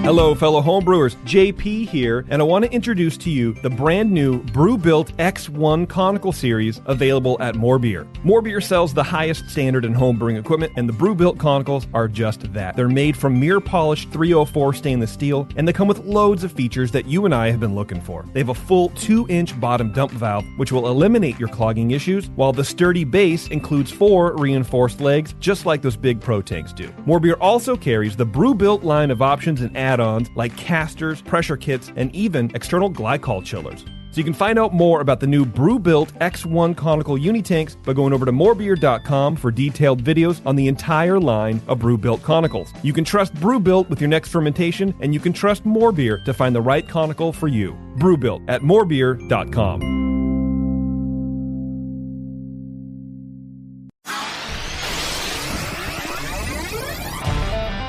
Hello, fellow homebrewers. JP here, and I want to introduce to you the brand new Brew Built X1 Conical Series available at More Beer. More Beer sells the highest standard in homebrewing equipment, and the Brew Built Conicals are just that. They're made from mirror-polished 304 stainless steel, and they come with loads of features that you and I have been looking for. They have a full 2-inch bottom dump valve, which will eliminate your clogging issues, while the sturdy base includes 4 reinforced legs, just like those big Pro tanks do. More Beer also carries the Brew Built line of options and add-ons like casters, pressure kits, and even external glycol chillers. So you can find out more about the new Brew Built X1 Conical Unitanks by going over to morebeer.com for detailed videos on the entire line of Brew Built Conicals. You can trust Brew Built with your next fermentation, and you can trust More Beer to find the right conical for you. Brew Built at morebeer.com.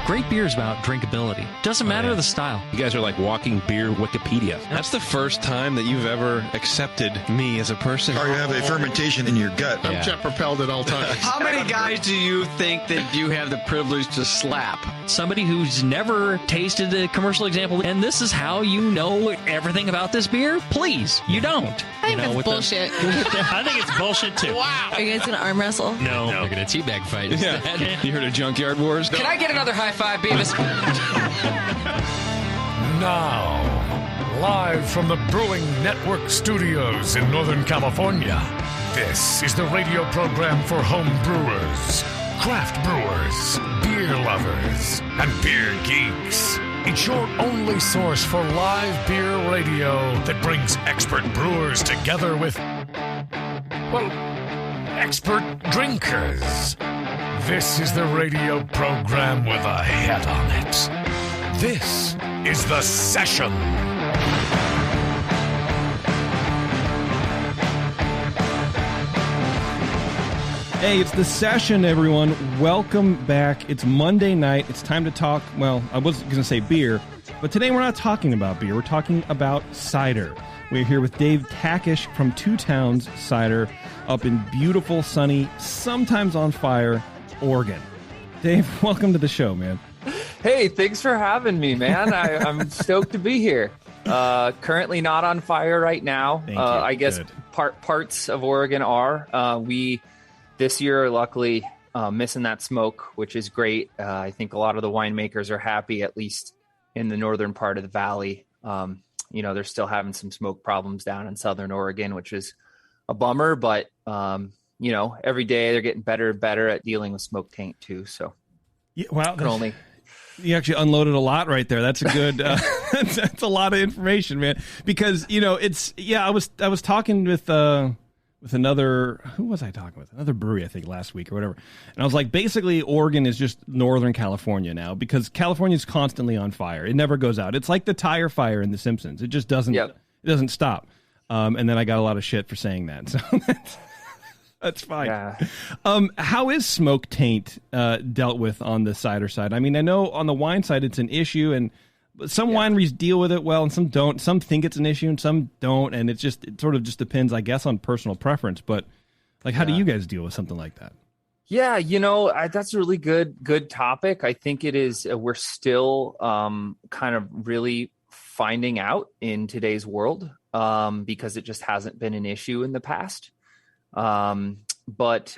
Great beer is about drinkability. Doesn't matter the style. You guys are like walking beer Wikipedia. That's the first time that you've ever accepted me as a person. Or you have a fermentation in your gut. I'm jet propelled at all times. How many guys do you think that you have the privilege to slap? Somebody who's never tasted a commercial example, and this is how you know everything about this beer? Please, you don't. I think that's bullshit. I think it's bullshit too. Wow. Are you guys going to arm wrestle? No. They're going to teabag fight instead. Yeah. You heard of Junkyard Wars? Can I get another high five, Beavis? Now, live from the Brewing Network studios in Northern California, this is the radio program for home brewers, craft brewers, beer lovers, and beer geeks. It's your only source for live beer radio that brings expert brewers together with, well, expert drinkers. This is the radio program with a head on it. This is The Session. Hey, it's The Session, everyone. Welcome back. It's Monday night. It's time to talk, well, I was going to say beer, but today we're not talking about beer. We're talking about cider. We're here with Dave Takish from Towns Cider up in beautiful, sunny, sometimes on fire, Oregon. Dave, welcome to the show, man. Hey, thanks for having me, man. I'm stoked to be here. Currently not on fire right now. I guess parts of Oregon are. We this year are luckily missing that smoke, which is great. I think a lot of the winemakers are happy, at least in the northern part of the valley. They're still having some smoke problems down in southern Oregon, which is a bummer, but every day they're getting better and better at dealing with smoke taint too. So, yeah, wow, you actually unloaded a lot right there. That's a good. That's a lot of information, man. Because I was talking with another. Who was I talking with? Another brewery, I think, last week or whatever. And I was like, basically, Oregon is just Northern California now because California is constantly on fire. It never goes out. It's like the tire fire in The Simpsons. It just doesn't. Yep. It doesn't stop. And then I got a lot of shit for saying that. So that's fine. Yeah. How is smoke taint dealt with on the cider side? I mean, I know on the wine side it's an issue, and some wineries deal with it well, and some don't. Some think it's an issue, and some don't. And it sort of just depends, I guess, on personal preference. But like, how do you guys deal with something like that? Yeah, that's a really good topic. I think it is. We're still kind of really finding out in today's world. Because it just hasn't been an issue in the past. But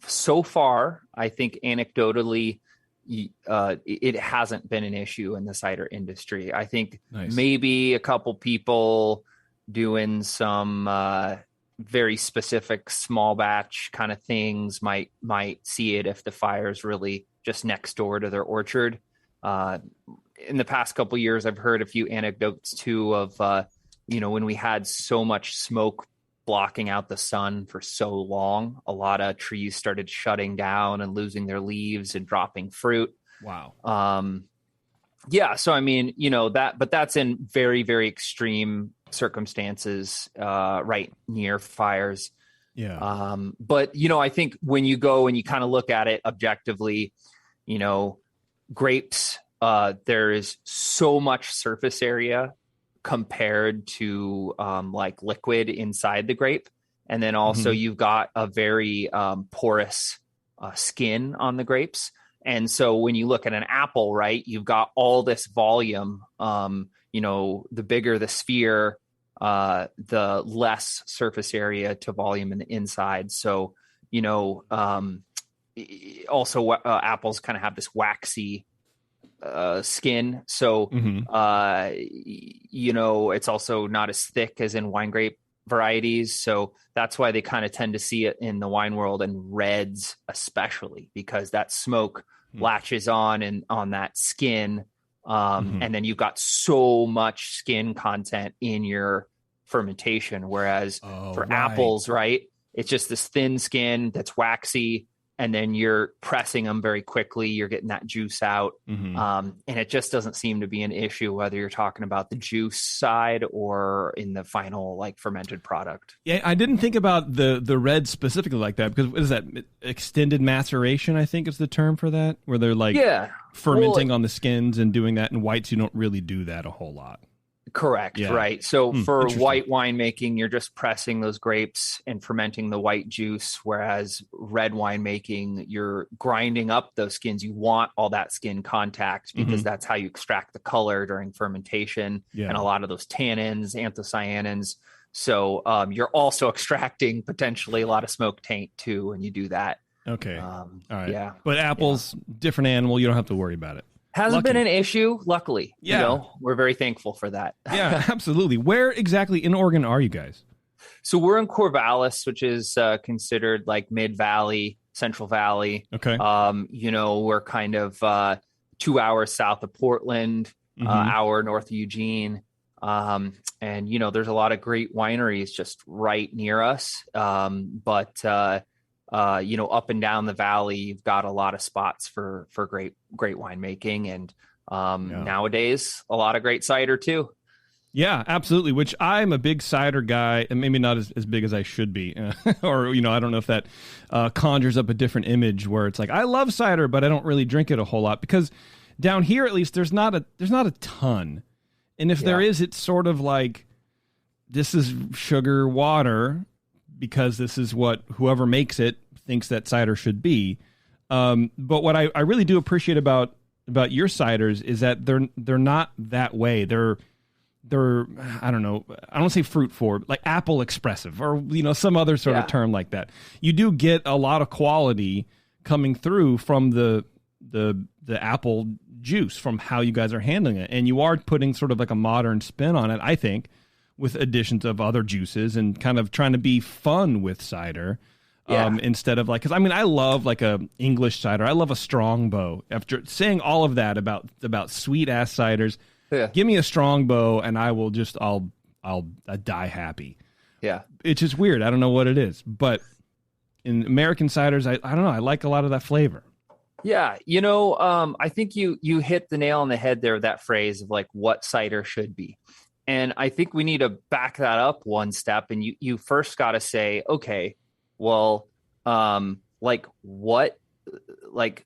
so far, I think anecdotally, it hasn't been an issue in the cider industry. I think maybe a couple people doing some very specific small batch kind of things might see it if the fire's really just next door to their orchard. In the past couple years, I've heard a few anecdotes too of when we had so much smoke blocking out the sun for so long, a lot of trees started shutting down and losing their leaves and dropping fruit. Wow. So I mean, but that's in very, very extreme circumstances, right near fires. Yeah. But I think when you go and you kind of look at it objectively, grapes, there is so much surface area compared to like liquid inside the grape. And then also you've got a very porous skin on the grapes. And so when you look at an apple, right, you've got all this volume. The bigger the sphere, the less surface area to volume in the inside. So, also apples kind of have this waxy skin. So, it's also not as thick as in wine grape varieties. So that's why they kind of tend to see it in the wine world, and reds especially, because that smoke latches on that skin. And then you've got so much skin content in your fermentation. Whereas for apples, right, it's just this thin skin that's waxy, and then you're pressing them very quickly. You're getting that juice out. And it just doesn't seem to be an issue, whether you're talking about the juice side or in the final like fermented product. Yeah, I didn't think about the red specifically like that, because what is that? Extended maceration, I think is the term for that, where they're like fermenting on the skins and doing that. In whites, you don't really do that a whole lot. Correct. Yeah. Right. So for white winemaking, you're just pressing those grapes and fermenting the white juice. Whereas red winemaking, you're grinding up those skins. You want all that skin contact, because that's how you extract the color during fermentation and a lot of those tannins, anthocyanins. So you're also extracting potentially a lot of smoke taint too when you do that. Okay. All right. Yeah. But apples, different animal. You don't have to worry about it. Hasn't been an issue, luckily. Yeah. We're very thankful for that. Yeah, absolutely. Where exactly in Oregon are you guys? So we're in Corvallis, which is considered like Mid-Valley, Central Valley. Okay. We're kind of 2 hours south of Portland, hour north of Eugene. And, there's a lot of great wineries just right near us. Up and down the valley, you've got a lot of spots for great winemaking, and nowadays a lot of great cider too. Yeah, absolutely. Which I'm a big cider guy, and maybe not as big as I should be, or I don't know if that conjures up a different image where it's like I love cider, but I don't really drink it a whole lot, because down here at least there's not a ton, and if there is, it's sort of like this is sugar water, because this is what whoever makes it thinks that cider should be. But what I really do appreciate about your ciders is that they're not that way. They're I don't know, I don't say fruit forward, like apple expressive, or some other sort of term like that. You do get a lot of quality coming through from the apple juice, from how you guys are handling it, and you are putting sort of like a modern spin on it, I think, with additions of other juices, and kind of trying to be fun with cider, instead of like, because I love like a English cider. I love a Strongbow. After saying all of that about sweet ass ciders, give me a Strongbow and I will just I'll die happy. Yeah, it's just weird. I don't know what it is, but in American ciders, I don't know. I like a lot of that flavor. Yeah, I think you hit the nail on the head there. That phrase of like what cider should be. And I think we need to back that up one step. And you first got to say, okay, well, when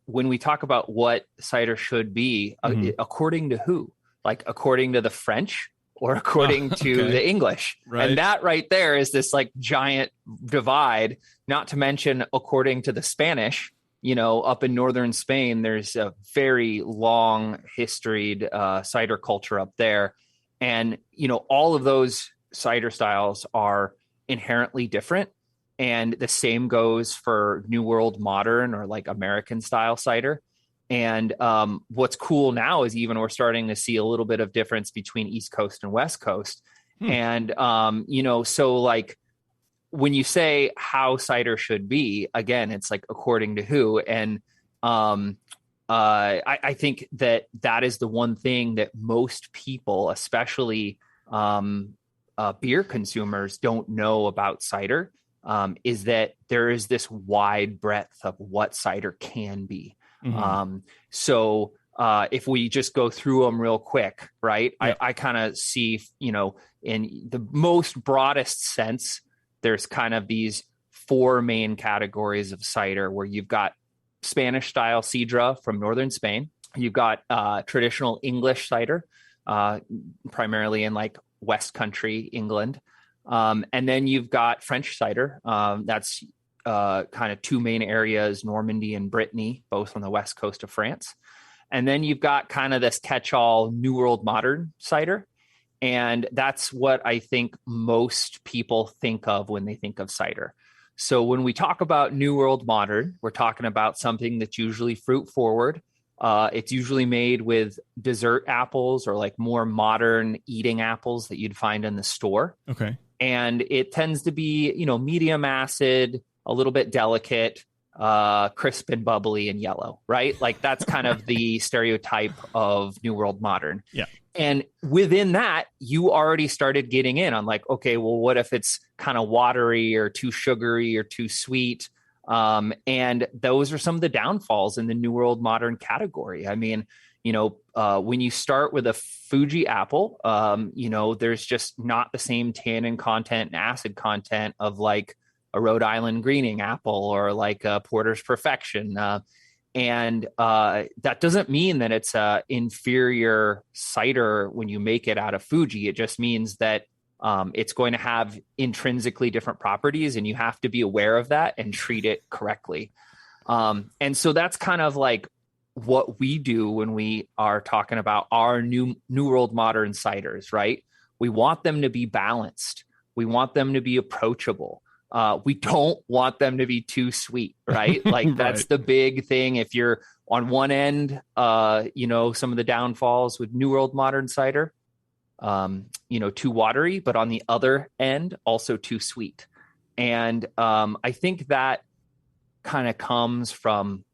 we talk about what cider should be, according to who? Like according to the French or according to the English? Right. And that right there is this like giant divide, not to mention according to the Spanish. Up in northern Spain, there's a very long historied cider culture up there. And, all of those cider styles are inherently different. And the same goes for New World modern or like American style cider. And what's cool now is even we're starting to see a little bit of difference between East Coast and West Coast. And, so like when you say how cider should be, again, it's like according to who. And I think that is the one thing that most people, especially beer consumers, don't know about cider, is that there is this wide breadth of what cider can be. So if we just go through them real quick, right? Yeah. I kind of see, in the most broadest sense, there's kind of these four main categories of cider, where you've got Spanish style sidra from northern Spain. You've got traditional English cider, primarily in like West Country, England. And then you've got French cider. That's kind of two main areas, Normandy and Brittany, both on the west coast of France. And then you've got kind of this catch-all New World Modern cider. And that's what I think most people think of when they think of cider. So when we talk about New World Modern, we're talking about something that's usually fruit forward. It's usually made with dessert apples or like more modern eating apples that you'd find in the store. Okay. And it tends to be, medium acid, a little bit delicate, crisp and bubbly and yellow, right? Like that's kind of the stereotype of New World Modern. Yeah. And within that, you already started getting in on like, okay, well, what if it's kind of watery or too sugary or too sweet? And those are some of the downfalls in the New World Modern category. I mean, when you start with a Fuji apple, there's just not the same tannin content and acid content of like a Rhode Island greening apple or like a Porter's Perfection. And that doesn't mean that it's a inferior cider when you make it out of Fuji. It just means that it's going to have intrinsically different properties, and you have to be aware of that and treat it correctly. And so that's kind of like what we do when we are talking about our New World Modern ciders, right? We want them to be balanced. We want them to be approachable. We don't want them to be too sweet, right? Like that's the big thing. If you're on one end, some of the downfalls with New World Modern cider, too watery, but on the other end, also too sweet. And I think that kind of comes from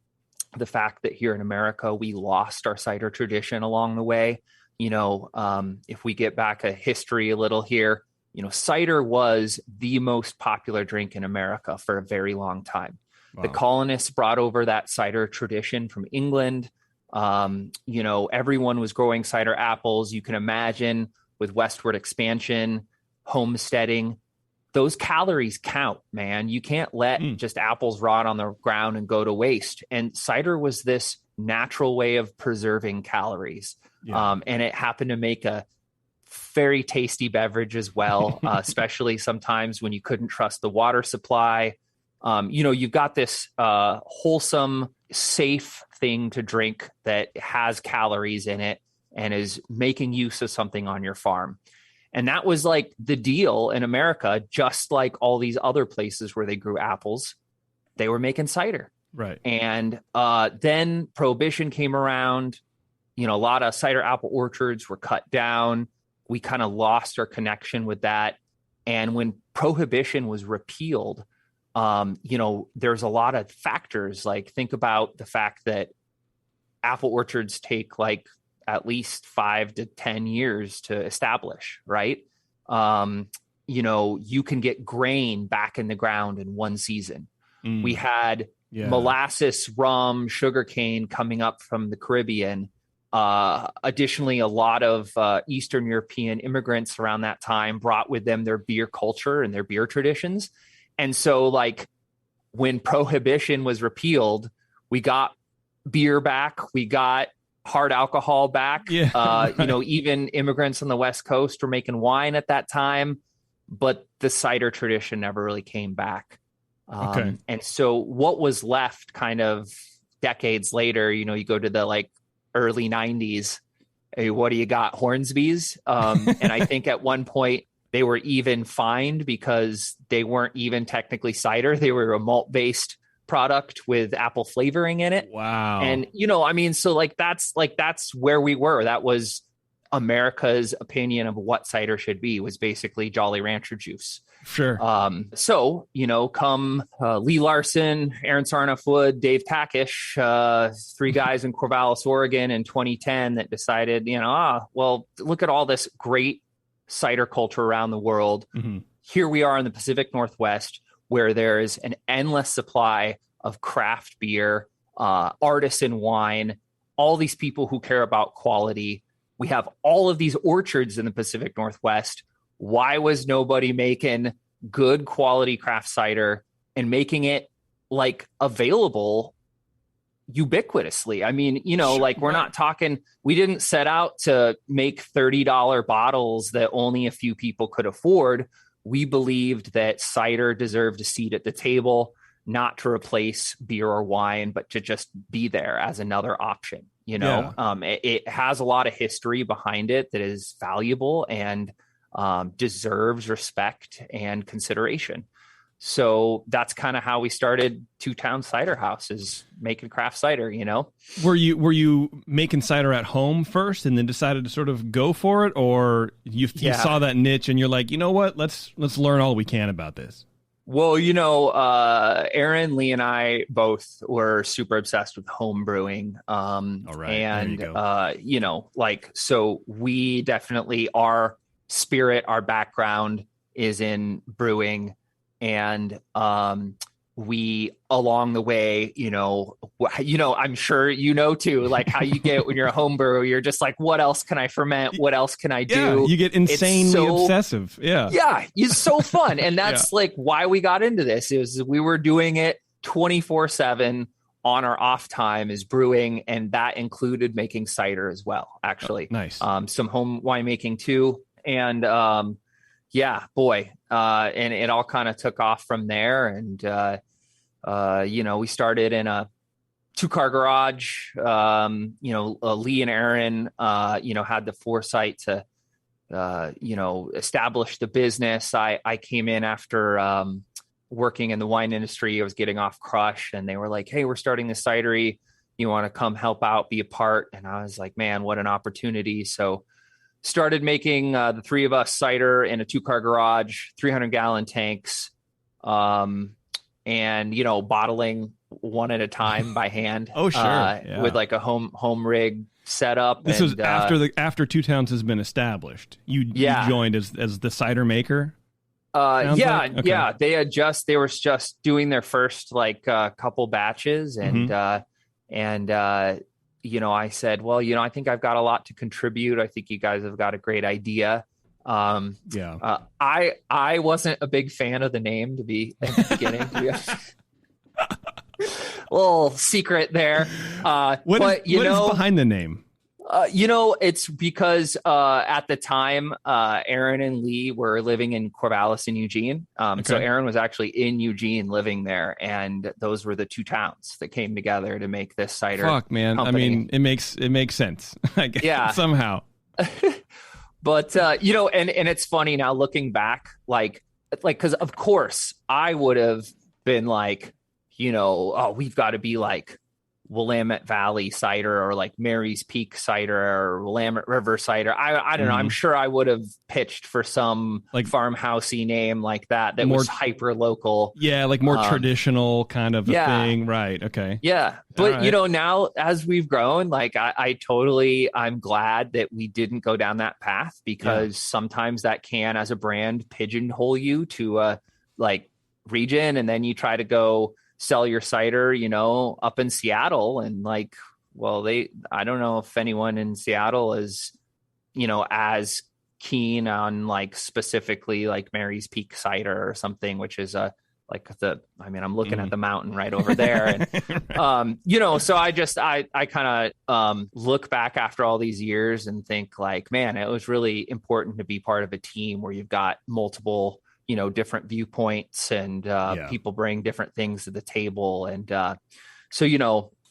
the fact that here in America, we lost our cider tradition along the way. If we get back a history a little here, cider was the most popular drink in America for a very long time. Wow. The colonists brought over that cider tradition from England. Everyone was growing cider apples. You can imagine with westward expansion, homesteading, those calories count, man. You can't let just apples rot on the ground and go to waste. And cider was this natural way of preserving calories. Yeah. And it happened to make a very tasty beverage as well, especially sometimes when you couldn't trust the water supply. You've got this wholesome, safe thing to drink that has calories in it and is making use of something on your farm. And that was like the deal in America, just like all these other places where they grew apples, they were making cider. Right. And then Prohibition came around, a lot of cider apple orchards were cut down. We kind of lost our connection with that. And when Prohibition was repealed, there's a lot of factors. Like think about the fact that apple orchards take like at least 5 to 10 years to establish, right? You can get grain back in the ground in one season. We had molasses, rum, sugarcane coming up from the Caribbean. Additionally, a lot of Eastern European immigrants around that time brought with them their beer culture and their beer traditions. And so like when Prohibition was repealed, we got beer back, we got hard alcohol back. Yeah, right. Even immigrants on the West Coast were making wine at that time, but the cider tradition never really came back. And so what was left kind of decades later, you go to the like early 90s, what do you got? Hornsby's. And I think at one point they were even fined because they weren't even technically cider. They were a malt-based product with apple flavoring in it. Wow. And, so that's where we were. That was America's opinion of what cider should be, was basically Jolly Rancher juice. Sure. Come Lee Larson, Aaron Sarnoff-Wood, Dave Takish, three guys in Corvallis, Oregon in 2010 that decided, look at all this great cider culture around the world. Mm-hmm. Here we are in the Pacific Northwest, where there's an endless supply of craft beer, artisan wine, all these people who care about quality. We have all of these orchards in the Pacific Northwest. Why was nobody making good quality craft cider and making it like available ubiquitously? I mean, we're not talking, we didn't set out to make $30 bottles that only a few people could afford. We believed that cider deserved a seat at the table. not to replace beer or wine, but to just be there as another option. It has a lot of history behind it that is valuable and deserves respect and consideration. So that's kind of how we started Towns Ciderhouse, is making craft cider, Were you making cider at home first and then decided to sort of go for it, or you saw that niche and you're like, you know what, let's learn all we can about this? Well, Aaron, Lee, and I both were super obsessed with home brewing. All right. And, so we definitely, our spirit, our background is in brewing. And we, along the way, I'm sure too, like how you get when you're a home brewer, you're just like, what else can I ferment? What else can I do? Yeah, you get insanely obsessive. Yeah. Yeah, it's so fun. And that's like why we got into this, is we were doing it 24/7 on our off time, is brewing. And that included making cider as well, actually. Oh, nice. Some home winemaking too. And and it all kind of took off from there. And, we started in a 2-car garage. Lee and Aaron, had the foresight to, establish the business. I came in after working in the wine industry. I was getting off crush, and they were like, hey, we're starting this cidery. You want to come help out, be a part? And I was like, man, what an opportunity. So started making the three of us cider in a 2-car garage, 300-gallon tanks, and bottling one at a time by hand. Oh, sure. With like a home rig setup. This was after Two Towns has been established. You joined as the cider maker. Yeah. They were just doing their first couple batches, and I said, well, I think I've got a lot to contribute. I think you guys have got a great idea. I wasn't a big fan of the name at the beginning. Little secret there. What is behind the name? It's because at the time, Aaron and Lee were living in Corvallis in Eugene. So Aaron was actually in Eugene living there, and those were the two towns that came together to make this cider. Fuck, man. company. I mean, it makes sense. I guess, somehow. But, and it's funny now looking back, because of course I would have been like, we've got to be like Willamette Valley cider, or like Mary's Peak cider, or Willamette River cider. I don't know. I'm sure I would have pitched for some like farmhousey name like that more, was hyper local. Yeah. Like more traditional kind of a thing. Right. Okay. Yeah. But, now as we've grown, I'm glad that we didn't go down that path, because sometimes that can, as a brand, pigeonhole you to a region, and then you try to go sell your cider, up in Seattle, and I don't know if anyone in Seattle is, as keen on specifically Mary's Peak cider or something, which is I'm looking at the mountain right over there. And, so I kind of look back after all these years and think man, it was really important to be part of a team where you've got multiple different viewpoints, and people bring different things to the table. And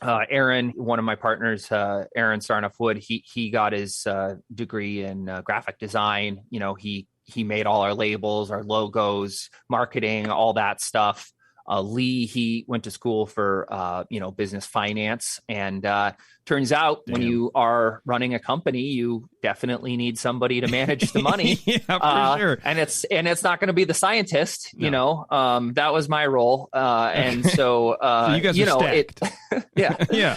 Aaron, one of my partners, Aaron Sarnoff-Wood, he got his degree in graphic design. He made all our labels, our logos, marketing, all that stuff. Lee, he went to school for, business finance. And turns out when you are running a company, you definitely need somebody to manage the money. For sure. And it's not going to be the scientist, that was my role. And so, you guys are stacked. Yeah.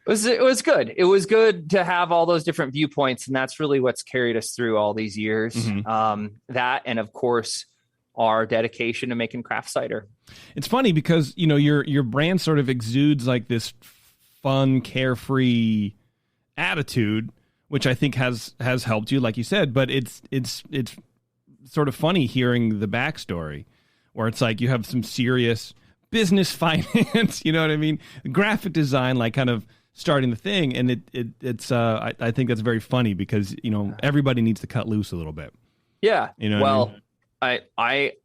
It was good. It was good to have all those different viewpoints. And that's really what's carried us through all these years. That, and of course, our dedication to making craft cider. It's funny because, your brand sort of exudes this fun, carefree attitude, which I think has helped you, like you said, but it's sort of funny hearing the backstory where it's you have some serious business finance, you know what I mean? Graphic design, kind of starting the thing. And it's I think that's very funny because, everybody needs to cut loose a little bit. Yeah. You know what I mean?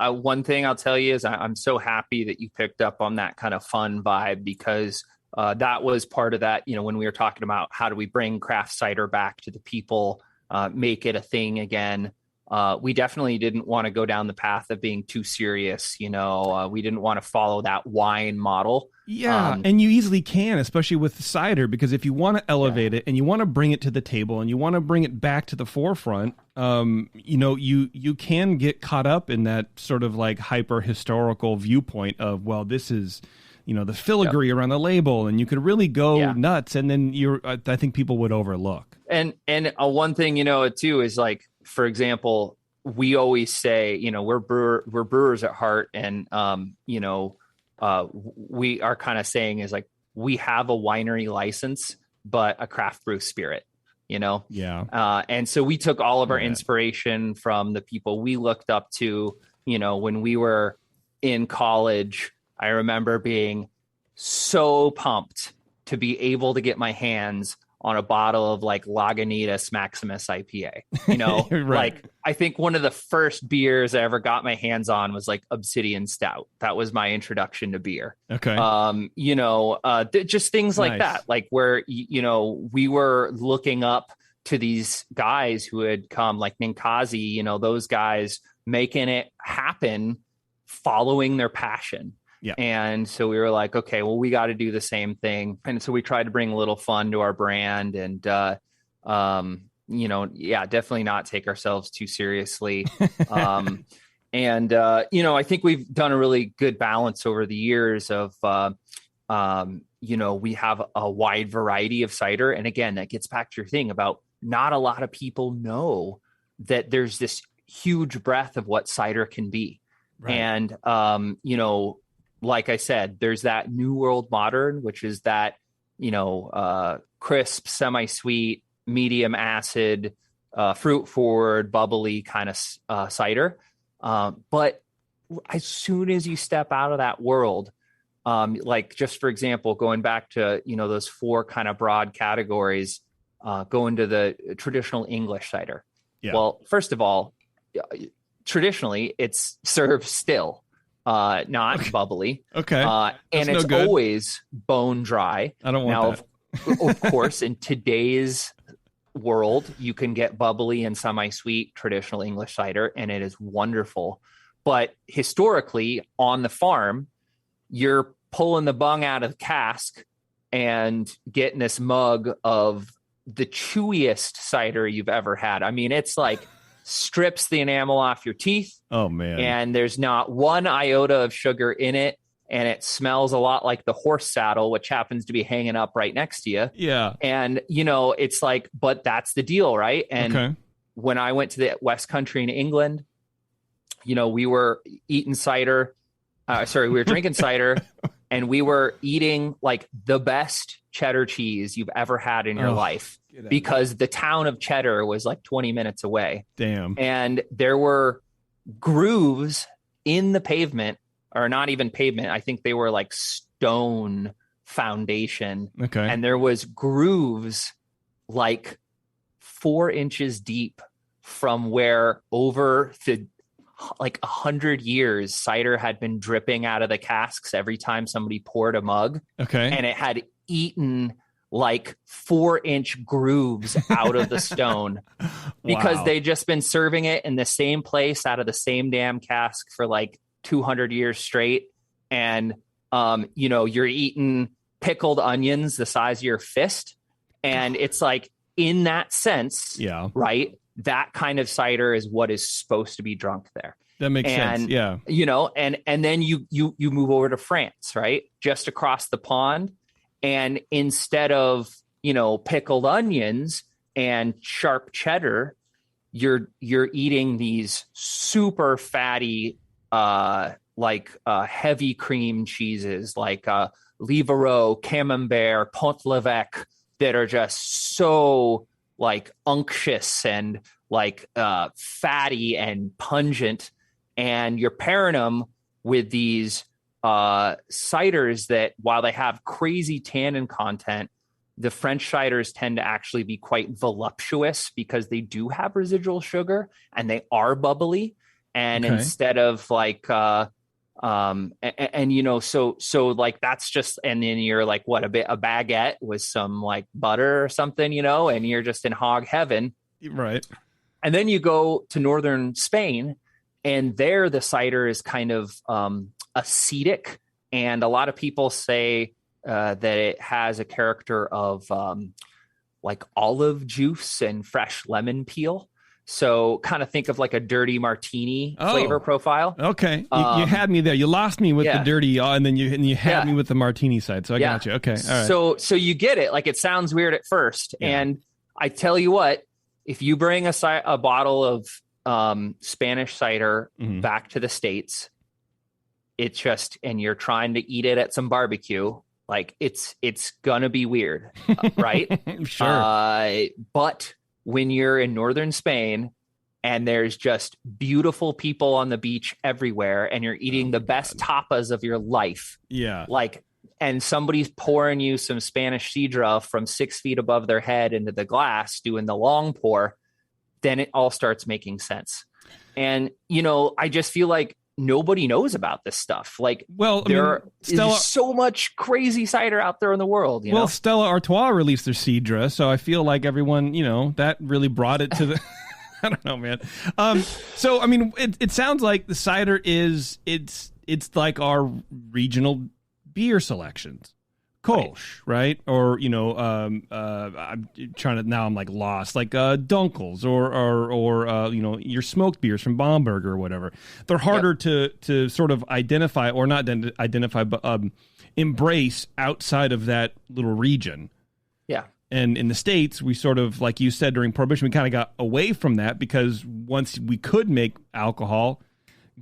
One thing I'll tell you is I'm so happy that you picked up on that kind of fun vibe, because that was part of that, when we were talking about how do we bring craft cider back to the people, make it a thing again. We definitely didn't want to go down the path of being too serious. We didn't want to follow that wine model. Yeah, and you easily can, especially with cider, because if you want to elevate it and you want to bring it to the table and you want to bring it back to the forefront, you can get caught up in that sort of like hyper historical viewpoint of, well, this is, the filigree around the label, and you could really go nuts, and then I think people would overlook. And one thing, too, is like, for example, we always say, we're brewers at heart, and we are kind of saying is like, we have a winery license, but a craft brew spirit, Yeah. And so we took all of our inspiration from the people we looked up to, when we were in college. I remember being so pumped to be able to get my hands on a bottle of like Lagunitas Maximus IPA, Right. Like I think one of the first beers I ever got my hands on was like Obsidian Stout. That was my introduction to beer. Okay. Just things like that, like where, we were looking up to these guys who had come, like Ninkazi, those guys making it happen, following their passion. Yeah. And so we were like, okay, well, we got to do the same thing. And so we tried to bring a little fun to our brand, and, definitely not take ourselves too seriously. I think we've done a really good balance over the years of, we have a wide variety of cider. And again, that gets back to your thing about not a lot of people know that there's this huge breadth of what cider can be. Right. And, like I said, there's that New World Modern, which is that, crisp, semi-sweet, medium acid, fruit forward, bubbly kind of cider. But as soon as you step out of that world, like just for example, going back to, those four kind of broad categories, going to the traditional English cider. Yeah. Well, first of all, traditionally it's served still. Not bubbly. Okay. And it's always bone dry. I don't want that. Of course, in today's world, you can get bubbly and semi-sweet traditional English cider, and it is wonderful. But historically, on the farm, you're pulling the bung out of the cask and getting this mug of the chewiest cider you've ever had. I mean, it's like strips the enamel off your teeth. Oh man. And there's not one iota of sugar in it, and it smells a lot like the horse saddle, which happens to be hanging up right next to you. Yeah. And it's like, but that's the deal, right? And when I went to the West Country in England, we were eating cider. We were drinking cider, and we were eating like the best cheddar cheese you've ever had in your life, because the town of Cheddar was like 20 minutes away. Damn. And there were grooves in the pavement, or not even pavement. I think they were like stone foundation. Okay. And there was grooves like 4 inches deep from where over the like 100 years cider had been dripping out of the casks every time somebody poured a mug. Okay. And it had eaten like 4-inch grooves out of the stone because they'd just been serving it in the same place out of the same damn cask for like 200 years straight. And, you're eating pickled onions the size of your fist. And it's like, in that sense, right? That kind of cider is what is supposed to be drunk there. That makes sense. Yeah. And then you move over to France, right? Just across the pond. And instead of, pickled onions and sharp cheddar, you're eating these super fatty, heavy cream cheeses like Livarot, Camembert, Pont l'Evêque, that are just so like unctuous and like fatty and pungent. And you're pairing them with these ciders that, while they have crazy tannin content, the French ciders tend to actually be quite voluptuous because they do have residual sugar and they are bubbly. And instead of like, and you know, so like that's just, and then you're like, what, a baguette with some like butter or something, you know, and you're just in hog heaven. Right. And then you go to northern Spain, and there the cider is kind of acetic, and a lot of people say that it has a character of like olive juice and fresh lemon peel. So kind of think of like a dirty martini flavor profile. Okay. You had me there. You lost me with the dirty, and then you had me with the martini side. So I got you. Okay. All right. So you get it. Like, it sounds weird at first. Yeah. And I tell you what, if you bring a bottle of Spanish cider back to the States, it's just, and you're trying to eat it at some barbecue, like it's going to be weird. Right. Sure. But when you're in northern Spain and there's just beautiful people on the beach everywhere, and you're eating the best tapas of your life. Yeah. Like, and somebody's pouring you some Spanish sidra from 6 feet above their head into the glass, doing the long pour, then it all starts making sense. And, you know, I just feel like nobody knows about this stuff. Like, there is so much crazy cider out there in the world. You know? Stella Artois released their Cidra, so I feel like everyone, you know, that really brought it to the. I don't know, man. So I mean, it sounds like the cider is it's like our regional beer selections. Kolsch, right? Or, you know, I'm trying to, now I'm like lost, like Dunkels or you know, your smoked beers from Bamberg or whatever. They're harder to sort of identify, or not identify, but embrace outside of that little region. Yeah. And in the States, we sort of, like you said, during Prohibition, we kind of got away from that, because once we could make alcohol,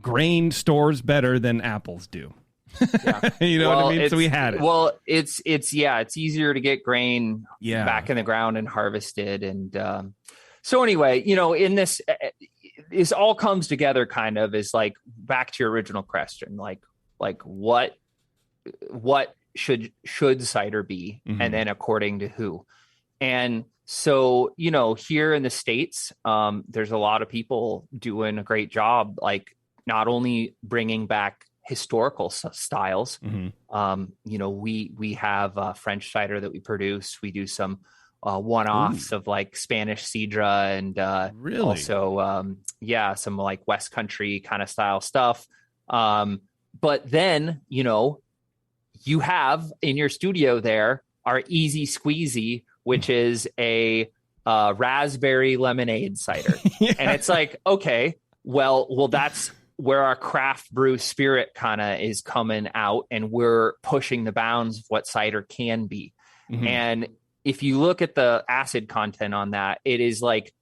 grain stores better than apples do. Yeah. You know what I mean? So we had it. Well, it's easier to get grain back in the ground and harvested. And so anyway, you know, in this all comes together kind of is like, back to your original question, like what should cider be? And then according to who? And so, you know, here in the States, there's a lot of people doing a great job, like not only bringing back historical styles. You know, we have French cider that we produce. We do some one-offs of like Spanish Sidra and also some like West Country kind of style stuff. But then, you know, you have in your studio there our Easy Squeezy, which is a raspberry lemonade cider. And it's like, okay, well, that's where our craft brew spirit kind of is coming out, and we're pushing the bounds of what cider can be. And if you look at the acid content on that, it is like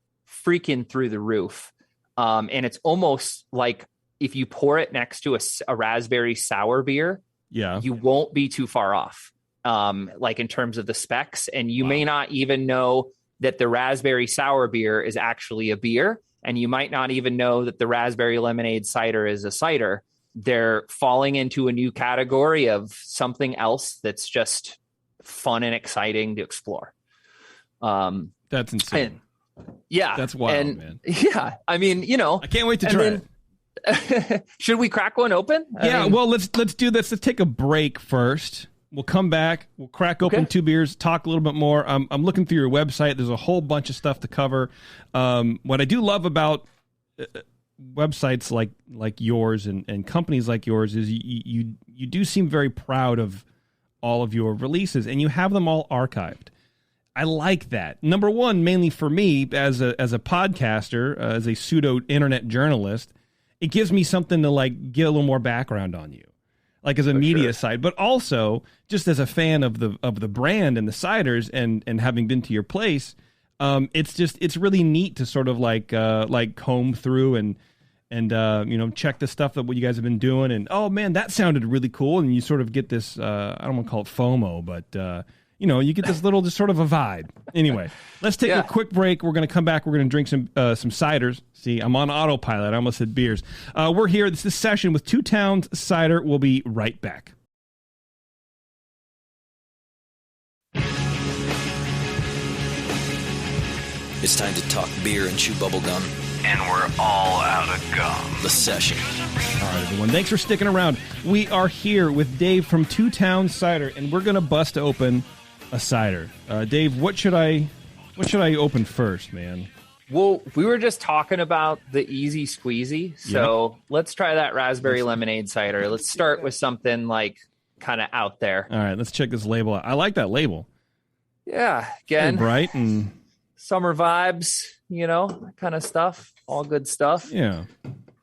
freaking through the roof. And it's almost like if you pour it next to a raspberry sour beer, you won't be too far off, like in terms of the specs. And you may not even know that the raspberry sour beer is actually a beer. And you might not even know that the raspberry lemonade cider is a cider. They're falling into a new category of something else that's just fun and exciting to explore. That's insane. That's wild, man. Yeah. I mean, you know, I can't wait to try it. Should we crack one open? Well, let's do this. Let's take a break first. We'll come back. We'll crack open 2 beers, talk a little bit more. I'm looking through your website. There's a whole bunch of stuff to cover. What I do love about websites like yours and companies like yours is you do seem very proud of all of your releases, and you have them all archived. I like that. Number one, mainly for me as a podcaster, as a pseudo internet journalist, it gives me something to like get a little more background on you, like as a media side, but also just as a fan of the brand and the ciders, and having been to your place, it's really neat to sort of like comb through and you know, check the stuff that what you guys have been doing, and oh man, that sounded really cool, and you sort of get this I don't want to call it FOMO, but you know, you get this little just sort of a vibe. Anyway, let's take a quick break. We're going to come back. We're going to drink some ciders. See, I'm on autopilot. I almost said beers. We're here. This is Session with Two Towns Cider. We'll be right back. It's time to talk beer and chew bubblegum. And we're all out of gum. The Session. All right, everyone. Thanks for sticking around. We are here with Dave from Towns Cider, and we're going to bust open a cider. Dave, what should I open first, man? Well, we were just talking about the easy squeezy, so let's try that raspberry lemonade cider. Let's start with something like kind of out there. All right, let's check this label out. I like that label. Yeah, again, and bright and summer vibes, that kind of stuff. All good stuff. Yeah.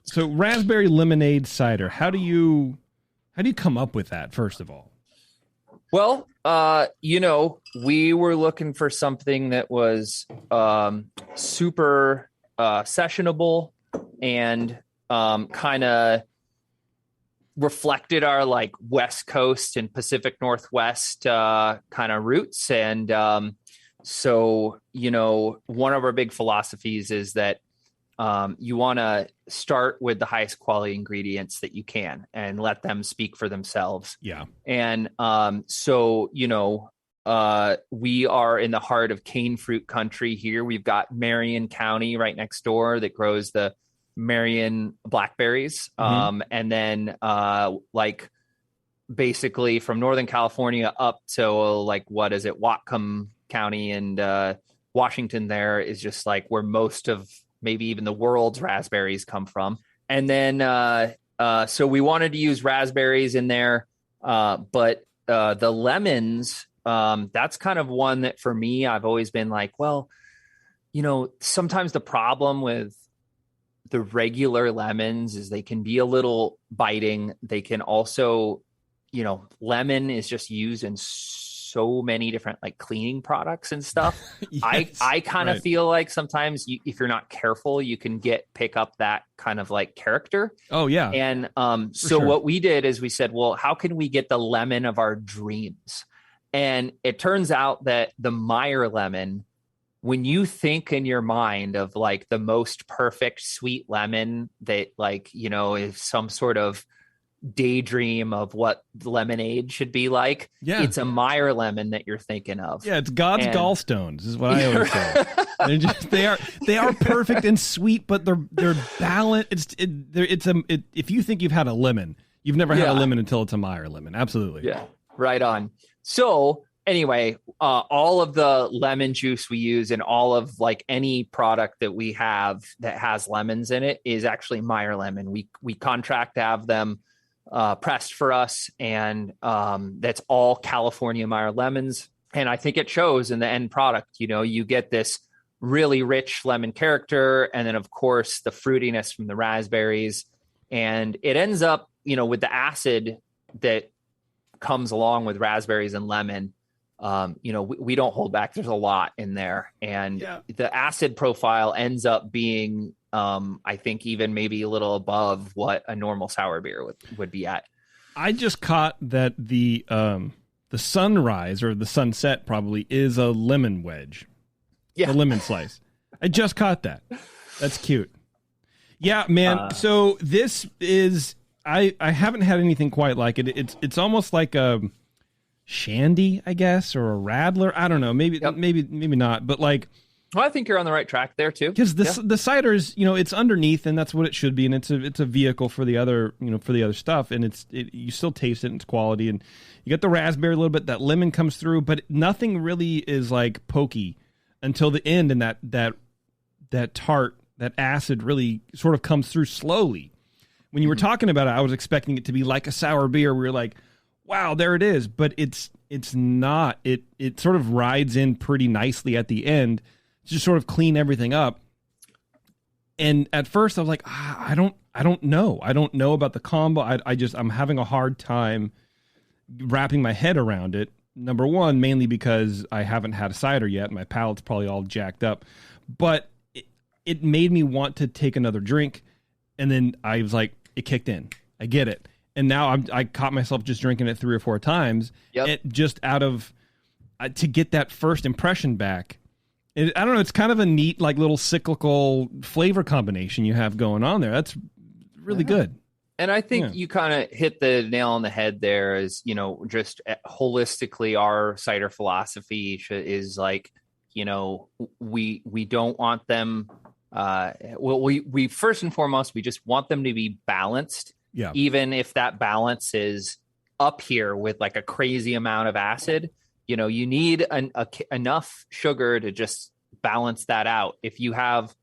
So raspberry lemonade cider. How do you come up with that, first of all? Well, we were looking for something that was super sessionable and kind of reflected our like West Coast and Pacific Northwest kind of roots. And so, one of our big philosophies is that you want to start with the highest quality ingredients that you can and let them speak for themselves. Yeah. And so, we are in the heart of cane fruit country here. We've got Marion County right next door that grows the Marion blackberries. And then basically from Northern California up to Whatcom County and Washington there is just like where most of maybe even the world's raspberries come from. And then, so we wanted to use raspberries in there, but the lemons, that's kind of one that for me, I've always been like, well, sometimes the problem with the regular lemons is they can be a little biting. They can also, lemon is just used in so many different like cleaning products and stuff. Yes, I kind of feel like sometimes if you're not careful, you can pick up that kind of like character. Oh yeah. And what we did is we said, well, how can we get the lemon of our dreams? And it turns out that the Meyer lemon, when you think in your mind of like the most perfect sweet lemon that is some sort of daydream of what lemonade should be like, it's a Meyer lemon that you're thinking of. Yeah, it's God's gallstones is what I always say. They are perfect and sweet, but they're balanced. If you think you've had a lemon, you've never had a lemon until it's a Meyer lemon. Absolutely. Yeah, right on. So anyway, all of the lemon juice we use in all of like any product that we have that has lemons in it is actually Meyer lemon. We contract to have them pressed for us, and that's all California Meyer lemons. And I think it shows in the end product. You get this really rich lemon character, and then of course the fruitiness from the raspberries, and it ends up with the acid that comes along with raspberries and lemon. We don't hold back. There's a lot in there, and the acid profile ends up being I think even maybe a little above what a normal sour beer would be at. I just caught that the sunrise or the sunset probably is a lemon wedge. Yeah. A lemon slice. I just caught that. That's cute. Yeah, man. So this is, I haven't had anything quite like it. It's almost like a shandy, I guess, or a radler. I don't know. Maybe not. But like, well, I think you're on the right track there too. Because the cider's, it's underneath, and that's what it should be, and it's a vehicle for the other, for the other stuff, and you still taste it and its quality, and you get the raspberry a little bit, that lemon comes through, but nothing really is like pokey until the end, and that tart, that acid really sort of comes through slowly. When you were talking about it, I was expecting it to be like a sour beer. We were like, wow, there it is, but it's not. It sort of rides in pretty nicely at the end. Just sort of clean everything up. And at first I was like, I don't know. I don't know about the combo. I'm having a hard time wrapping my head around it. Number one, mainly because I haven't had a cider yet. My palate's probably all jacked up, but it made me want to take another drink. And then I was like, it kicked in. I get it. And now I caught myself just drinking it 3 or 4 times. Just out of, to get that first impression back. I don't know. It's kind of a neat, like little cyclical flavor combination you have going on there. That's really good. And I think you kind of hit the nail on the head there. Is just holistically, our cider philosophy is like, we don't want them. We first and foremost, we just want them to be balanced. Yeah. Even if that balance is up here with like a crazy amount of acid, you need enough sugar to just balance that out. If you have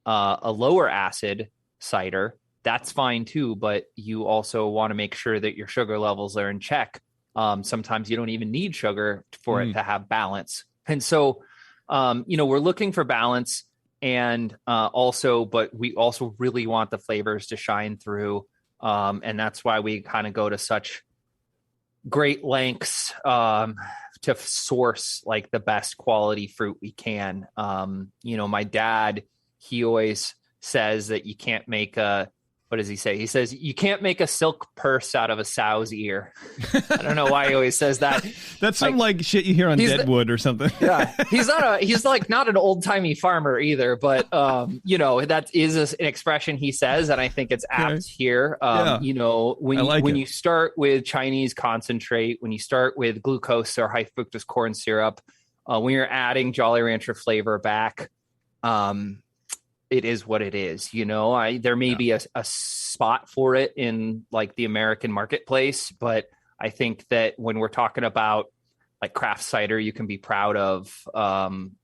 a lower acid cider, that's fine too, but you also want to make sure that your sugar levels are in check. Sometimes you don't even need sugar for it to have balance. And so, we're looking for balance but we also really want the flavors to shine through. And that's why we kind of go to such great lengths to source like the best quality fruit we can. My dad, he always says that you can't make what does he say? He says, you can't make a silk purse out of a sow's ear. I don't know why he always says that. That's some like shit you hear on Deadwood or something. Yeah. He's not an old timey farmer either, but that is an expression he says. And I think it's apt here. When you start with Chinese concentrate, when you start with glucose or high fructose corn syrup, when you're adding Jolly Rancher flavor back, it is what it is. There may be a spot for it in like the American marketplace, but I think that when we're talking about like craft cider, you can be proud of,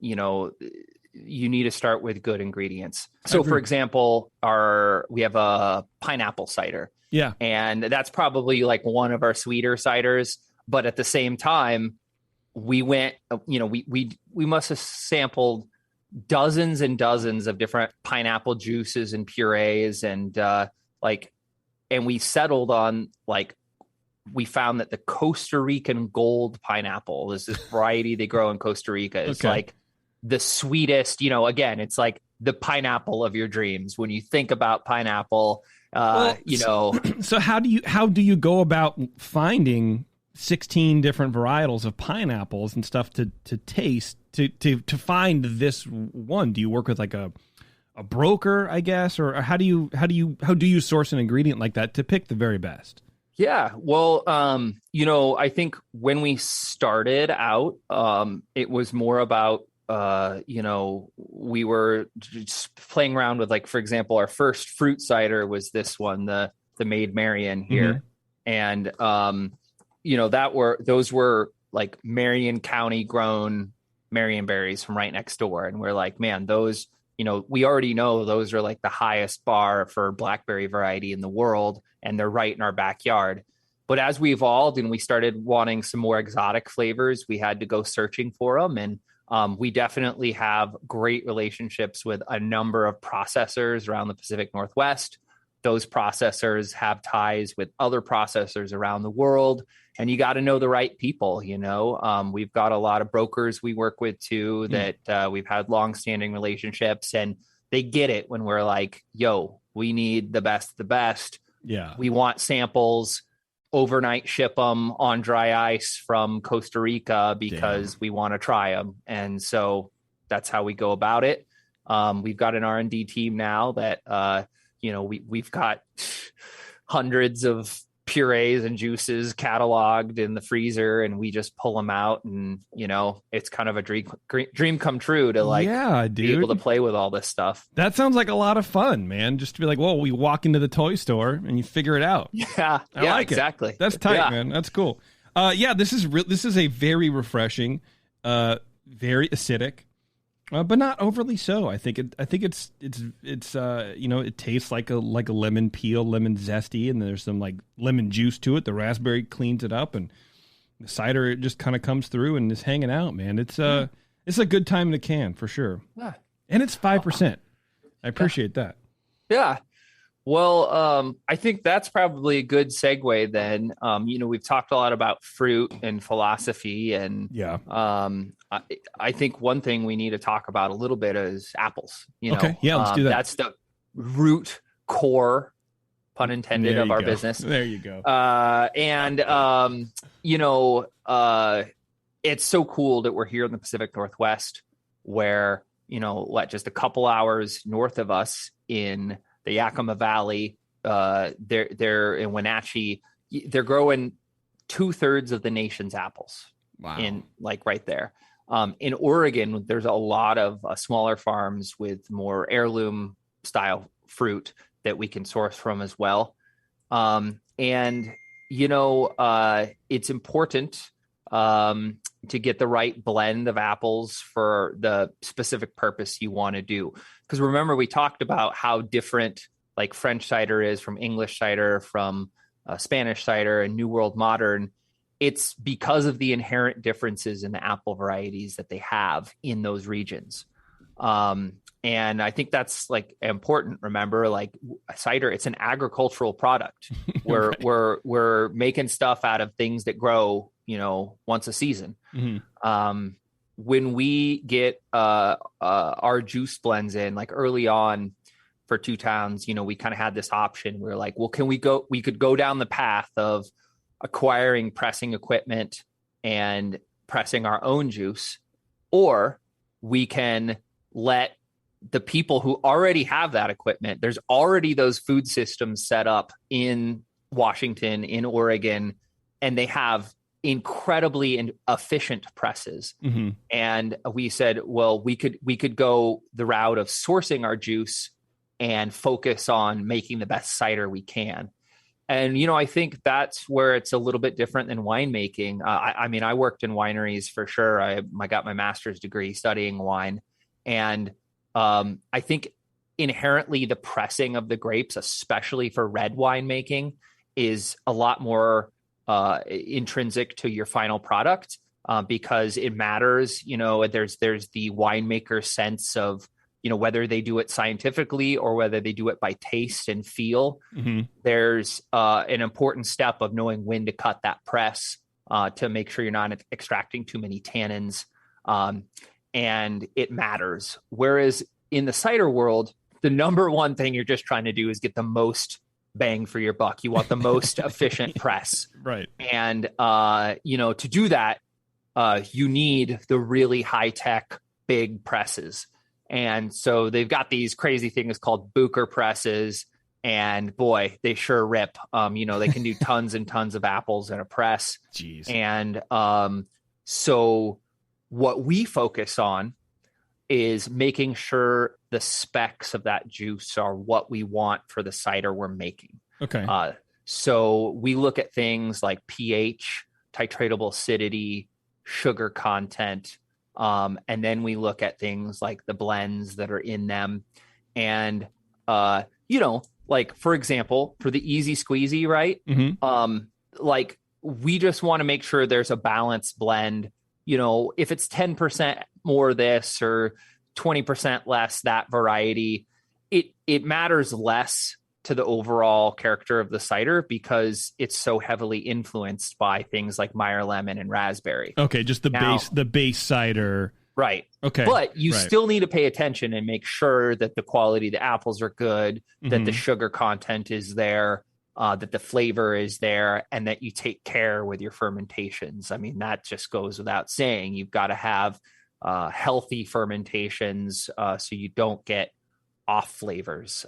you need to start with good ingredients. So for example, we have a pineapple cider. Yeah. And that's probably like one of our sweeter ciders, but at the same time, we went, we must have sampled dozens and dozens of different pineapple juices and purees. And we settled on we found that the Costa Rican gold pineapple is this variety they grow in Costa Rica. It's like the sweetest, again, it's like the pineapple of your dreams. When you think about pineapple, So how do you go about finding 16 different varietals of pineapples and stuff to taste to find this one? Do you work with like a broker, I guess, or how do you source an ingredient like that to pick the very best? Yeah, well, I think when we started out, it was more about we were just playing around with, like, for example, our first fruit cider was this one, the Maid Marian here, and those were like Marion County grown Marion berries from right next door. And we're like, man, those, we already know those are like the highest bar for blackberry variety in the world. And they're right in our backyard. But as we evolved and we started wanting some more exotic flavors, we had to go searching for them. And we definitely have great relationships with a number of processors around the Pacific Northwest. Those processors have ties with other processors around the world. And you got to know the right people, We've got a lot of brokers we work with too that we've had longstanding relationships, and they get it when we're like, yo, we need the best of the best. Yeah. We want samples, overnight ship them on dry ice from Costa Rica because we want to try them. And so that's how we go about it. We've got an R&D team now that, we've got hundreds of purees and juices cataloged in the freezer, and we just pull them out, and it's kind of a dream come true to be able to play with all this stuff. That sounds like a lot of fun, man. Just to be like, well, we walk into the toy store and you figure it out. Yeah, I like exactly. That's tight, man. That's cool. This is a very refreshing, very acidic, but not overly so. I think it's it tastes like a lemon peel, lemon zesty, and there's some like lemon juice to it. The raspberry cleans it up, and the cider just kind of comes through and is hanging out, man. It's a good time in a can for sure. Yeah. And it's 5%. I appreciate that. Yeah. Well, I think that's probably a good segue then. We've talked a lot about fruit and philosophy, and I think one thing we need to talk about a little bit is apples. Okay. Yeah, let's do that. That's the root core, pun intended, of our business. There you go. It's so cool that we're here in the Pacific Northwest, where, just a couple hours north of us in the Yakima Valley, they're in Wenatchee, they're growing 2/3 of the nation's apples. Wow. In like right there. In Oregon, there's a lot of smaller farms with more heirloom style fruit that we can source from as well. And, it's important to get the right blend of apples for the specific purpose you want to do. Because remember, we talked about how different like French cider is from English cider, from Spanish cider and New World Modern. It's because of the inherent differences in the apple varieties that they have in those regions. And I think that's like important. Remember, like cider, it's an agricultural product. Right. We're making stuff out of things that grow, once a season. Mm-hmm. When we get our juice blends in, like early on for Two Towns, we kind of had this option. We were like, well, we could go down the path of acquiring pressing equipment and pressing our own juice, or we can let the people who already have that equipment, there's already those food systems set up in Washington, in Oregon, and they have incredibly efficient presses. Mm-hmm. And we said, well, we could go the route of sourcing our juice and focus on making the best cider we can. And, I think that's where it's a little bit different than winemaking. I worked in wineries for sure. I got my master's degree studying wine. And I think inherently the pressing of the grapes, especially for red winemaking, is a lot more intrinsic to your final product because it matters. There's the winemaker sense of, whether they do it scientifically or whether they do it by taste and feel. Mm-hmm. There's an important step of knowing when to cut that press to make sure you're not extracting too many tannins. And it matters. Whereas in the cider world, the number one thing you're just trying to do is get the most bang for your buck. You want the most efficient press. Right. And, to do that, you need the really high tech, big presses. And so they've got these crazy things called Booker presses, and boy, they sure rip. They can do tons and tons of apples in a press. Jeez. And so what we focus on is making sure the specs of that juice are what we want for the cider we're making. Okay. So we look at things like pH, titratable acidity, sugar content, and then we look at things like the blends that are in them. And, like, for example, for the easy squeezy, right? Mm-hmm. Like, we just want to make sure there's a balanced blend. If it's 10% more this or 20% less that variety, it matters less to the overall character of the cider because it's so heavily influenced by things like Meyer lemon and raspberry. Okay, just the base cider. Right. Okay. But you still need to pay attention and make sure that the quality of the apples are good, that the sugar content is there, that the flavor is there, and that you take care with your fermentations. I mean, that just goes without saying. You've got to have healthy fermentations so you don't get off flavors.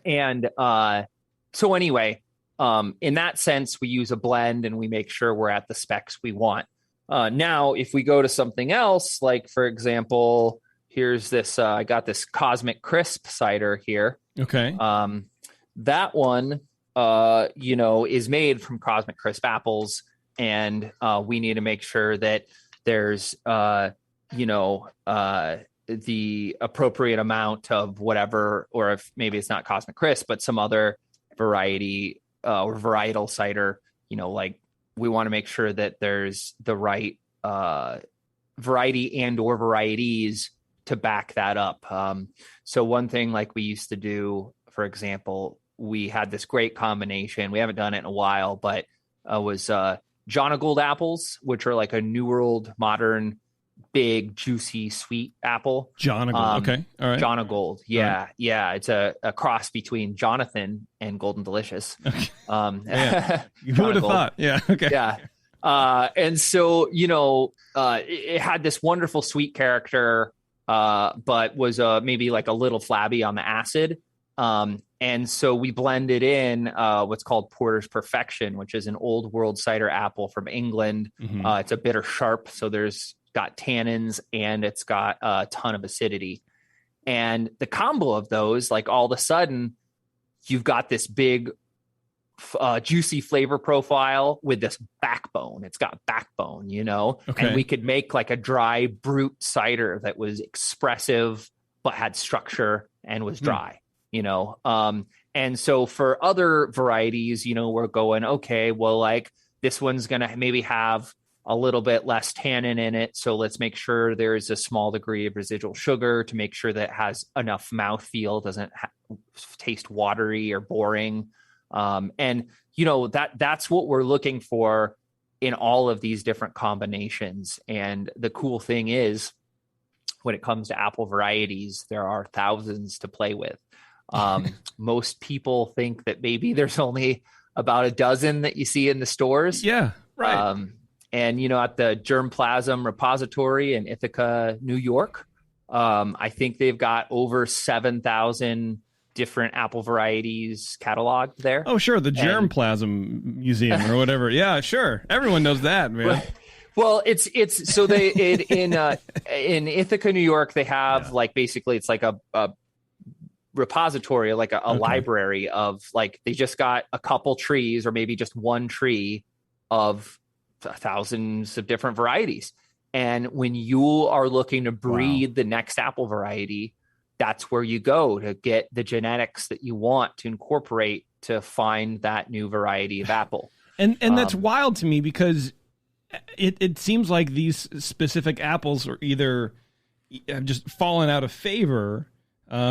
And so anyway, in that sense, we use a blend and we make sure we're at the specs we want. Now, if we go to something else, like, for example, here's this, I got this Cosmic Crisp cider here. Okay. That one, is made from Cosmic Crisp apples. And we need to make sure that there's, the appropriate amount of whatever, or if maybe it's not Cosmic Crisp, but some other variety or varietal cider, like we want to make sure that there's the right variety and or varieties to back that up. So one thing like we used to do, for example, we had this great combination. We haven't done it in a while, but was Jonagold apples, which are like a New World Modern, big, juicy, sweet apple. Jonagold. Okay. All right. Jonagold. Yeah. Right. Yeah. It's a cross between Jonathan and Golden Delicious. Okay. Who would have thought? Yeah. Okay. Yeah. And so, it had this wonderful sweet character, but was maybe like a little flabby on the acid. And so we blended in what's called Porter's Perfection, which is an old world cider apple from England. Mm-hmm. It's a bitter sharp. So there's got tannins, and it's got a ton of acidity. And the combo of those, like all of a sudden, you've got this big, juicy flavor profile with this backbone. It's got backbone, and we could make like a dry brute cider that was expressive, but had structure and was dry, and so for other varieties, we're going, okay, well, like this one's going to maybe have a little bit less tannin in it. So let's make sure there's a small degree of residual sugar to make sure that it has enough mouthfeel, doesn't taste watery or boring. And that's what we're looking for in all of these different combinations. And the cool thing is, when it comes to apple varieties, there are thousands to play with. Most people think that maybe there's only about a dozen that you see in the stores. Yeah, right. And, at the Germplasm Repository in Ithaca, New York, I think they've got over 7,000 different apple varieties cataloged there. Oh, sure. The Germplasm Museum or whatever. Yeah, sure. Everyone knows that, man. Well, it's so they in Ithaca, New York, they have basically it's like a repository, like a library of they just got a couple trees or maybe just one tree of thousands of different varieties. And when you are looking to breed the next apple variety, that's where you go to get the genetics that you want to incorporate to find that new variety of apple. And that's wild to me, because it seems like these specific apples are either have just fallen out of favor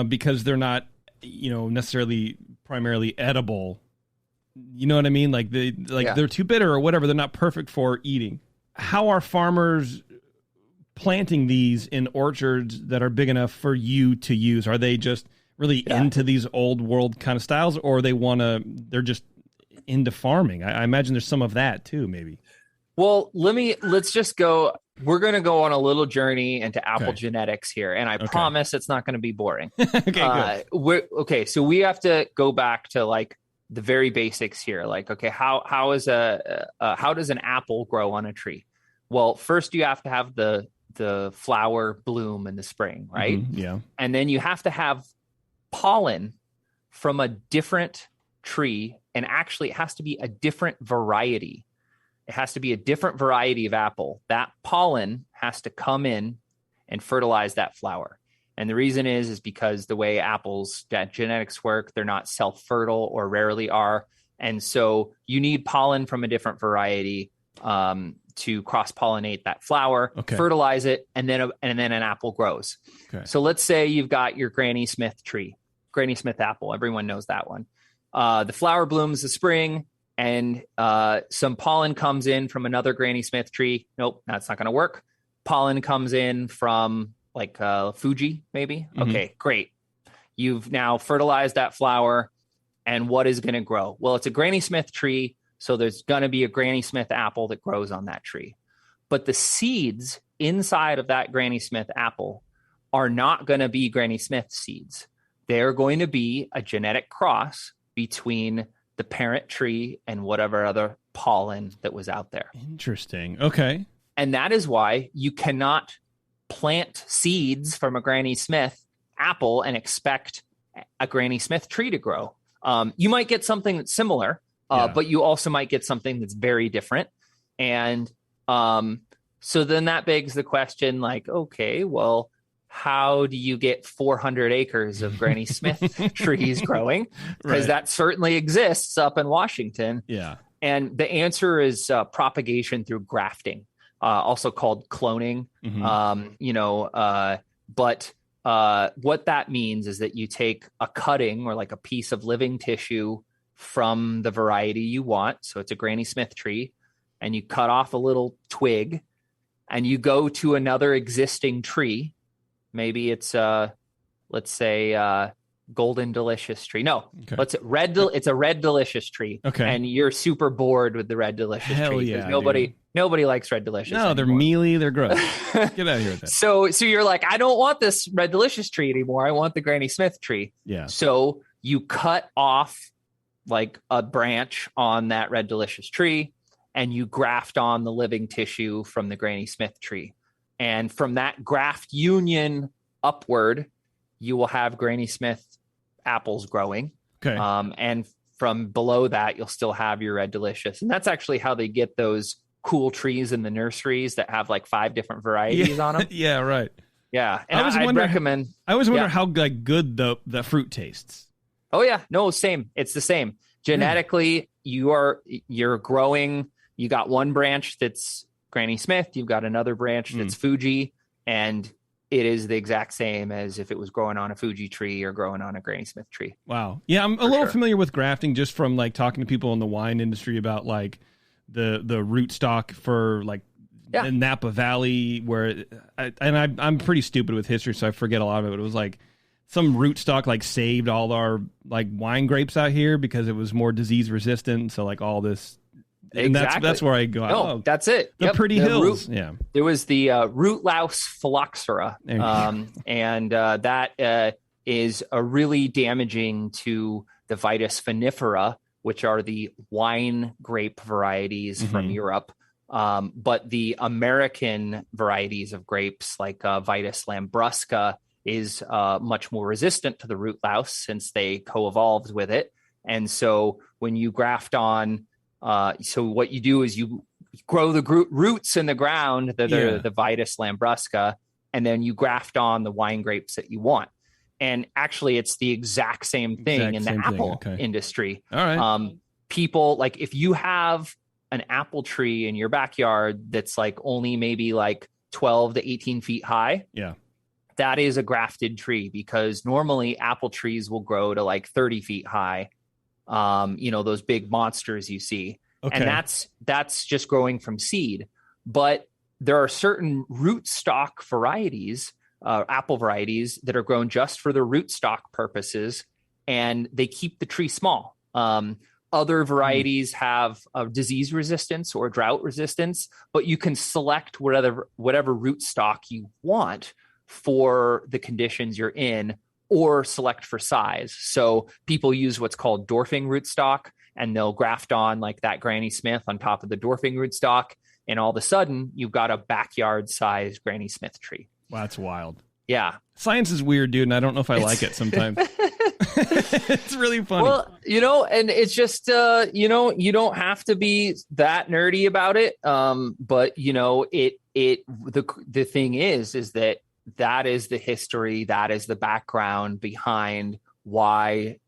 because they're not, necessarily primarily edible. You know what I mean? They're too bitter or whatever. They're not perfect for eating. How are farmers planting these in orchards that are big enough for you to use? Are they just really into these old world kind of styles, or they're just into farming? I imagine there's some of that too, maybe. Well, let's just go. We're going to go on a little journey into apple genetics here, and I promise it's not going to be boring. Good. So we have to go back to the very basics here. How does an apple grow on a tree? Well, first you have to have the flower bloom in the spring, right? Mm-hmm, yeah. And then you have to have pollen from a different tree, and actually it has to be a different variety. It has to be a different variety of apple. That pollen has to come in and fertilize that flower. And the reason is because the way apples genetics work, they're not self-fertile, or rarely are. And so you need pollen from a different variety to cross-pollinate that flower, fertilize it, and then an apple grows. So let's say you've got your Granny Smith tree, Granny Smith apple. Everyone knows that one. The flower blooms in the spring, and some pollen comes in from another Granny Smith tree. Nope, that's not going to work. Pollen comes in from Fuji, maybe. Mm-hmm. Okay, great. You've now fertilized that flower, and what is going to grow? Well, it's a Granny Smith tree, so there's going to be a Granny Smith apple that grows on that tree. But the seeds inside of that Granny Smith apple are not going to be Granny Smith seeds. They're going to be a genetic cross between the parent tree and whatever other pollen that was out there. Interesting. Okay. And that is why you cannot plant seeds from a Granny Smith apple and expect a Granny Smith tree to grow. You might get something that's similar, but you also might get something that's very different. And so then that begs the question, okay, well, how do you get 400 acres of Granny Smith trees growing? Because that certainly exists up in Washington. Yeah. And the answer is propagation through grafting, also called cloning. Mm-hmm. But what that means is that you take a cutting or a piece of living tissue from the variety you want. So it's a Granny Smith tree, and you cut off a little twig, and you go to another existing tree. Maybe it's let's say Golden Delicious tree. No, it's a red Delicious tree. Okay, and you're super bored with the Red Delicious tree because nobody likes Red Delicious. No, anymore. They're mealy. They're gross. Get out of here with that. So you're like, I don't want this Red Delicious tree anymore. I want the Granny Smith tree. Yeah. So you cut off a branch on that Red Delicious tree, and you graft on the living tissue from the Granny Smith tree. And from that graft union upward, you will have Granny Smith apples growing. Okay. And from below that, you'll still have your Red Delicious. And that's actually how they get those cool trees in the nurseries that have like 5 different varieties on them. Yeah, right. Yeah. And I recommend. I always wonder how like good the fruit tastes. Oh yeah, no, same. It's the same. Genetically, you're growing. You got one branch that's Granny Smith. You've got another branch that's Fuji, and it is the exact same as if it was growing on a Fuji tree or growing on a Granny Smith tree. Wow. Yeah, I'm a little familiar with grafting just from like talking to people in the wine industry about like the rootstock for like the Napa Valley, where I'm pretty stupid with history, so I forget a lot of it. It was like some rootstock like saved all our like wine grapes out here because it was more disease resistant. So like all this, and that's where I go. No, that's it. The pretty hills. There was the root louse phylloxera, and that is a really damaging to the Vitis vinifera, which are the wine grape varieties from Europe. But the American varieties of grapes like Vitis lambrusca is much more resistant to the root louse since they co-evolved with it. And so when you graft on, so what you do is you grow the roots in the ground that are the Vitis lambrusca, and then you graft on the wine grapes that you want. And actually, it's the exact same thing in the apple industry. All right. People, like if you have an apple tree in your backyard that's like only maybe like 12 to 18 feet high. Yeah. That is a grafted tree because normally apple trees will grow to like 30 feet high. Those big monsters you see. Okay. And that's just growing from seed. But there are certain rootstock varieties, apple varieties that are grown just for the rootstock purposes, and they keep the tree small. Other varieties have a disease resistance or drought resistance, but you can select whatever rootstock you want for the conditions you're in, or select for size. So people use what's called dwarfing rootstock, and they'll graft on like that Granny Smith on top of the dwarfing rootstock, and all of a sudden you've got a backyard-sized Granny Smith tree. Wow, that's wild. Yeah. Science is weird, dude, and I don't know if I like it sometimes. It's really funny. Well, and it's just, you don't have to be that nerdy about it. But the thing is that is the history, that is the background behind why,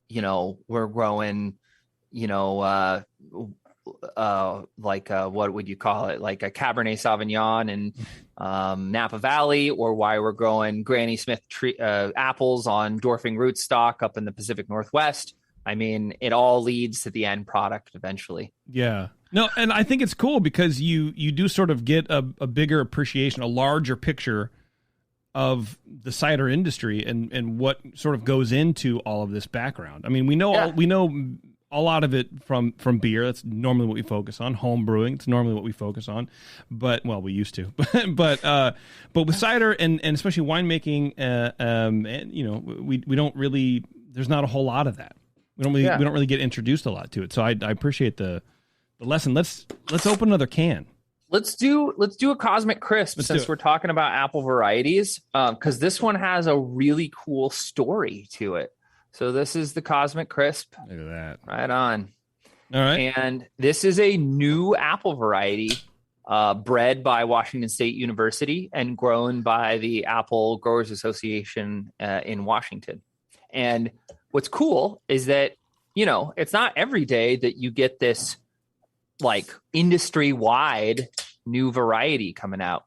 we're growing, what would you call it? Like a Cabernet Sauvignon in Napa Valley, or why we're growing Granny Smith apples on dwarfing rootstock up in the Pacific Northwest. I mean, it all leads to the end product eventually. Yeah. No, and I think it's cool because you do sort of get a bigger appreciation, a larger picture of the cider industry and what sort of goes into all of this background. I mean, we know a lot of it from beer. That's normally what we focus on. Home brewing, it's normally what we focus on. But we used to. but with cider and especially winemaking, we don't really. There's not a whole lot of that. We don't really get introduced a lot to it. So I appreciate the lesson. Let's open another can. Let's do a Cosmic Crisp since we're talking about apple varieties, because this one has a really cool story to it. So this is the Cosmic Crisp. Look at that. Right on. All right. And this is a new apple variety bred by Washington State University and grown by the Apple Growers Association in Washington. And what's cool is that, it's not every day that you get this like industry-wide new variety coming out.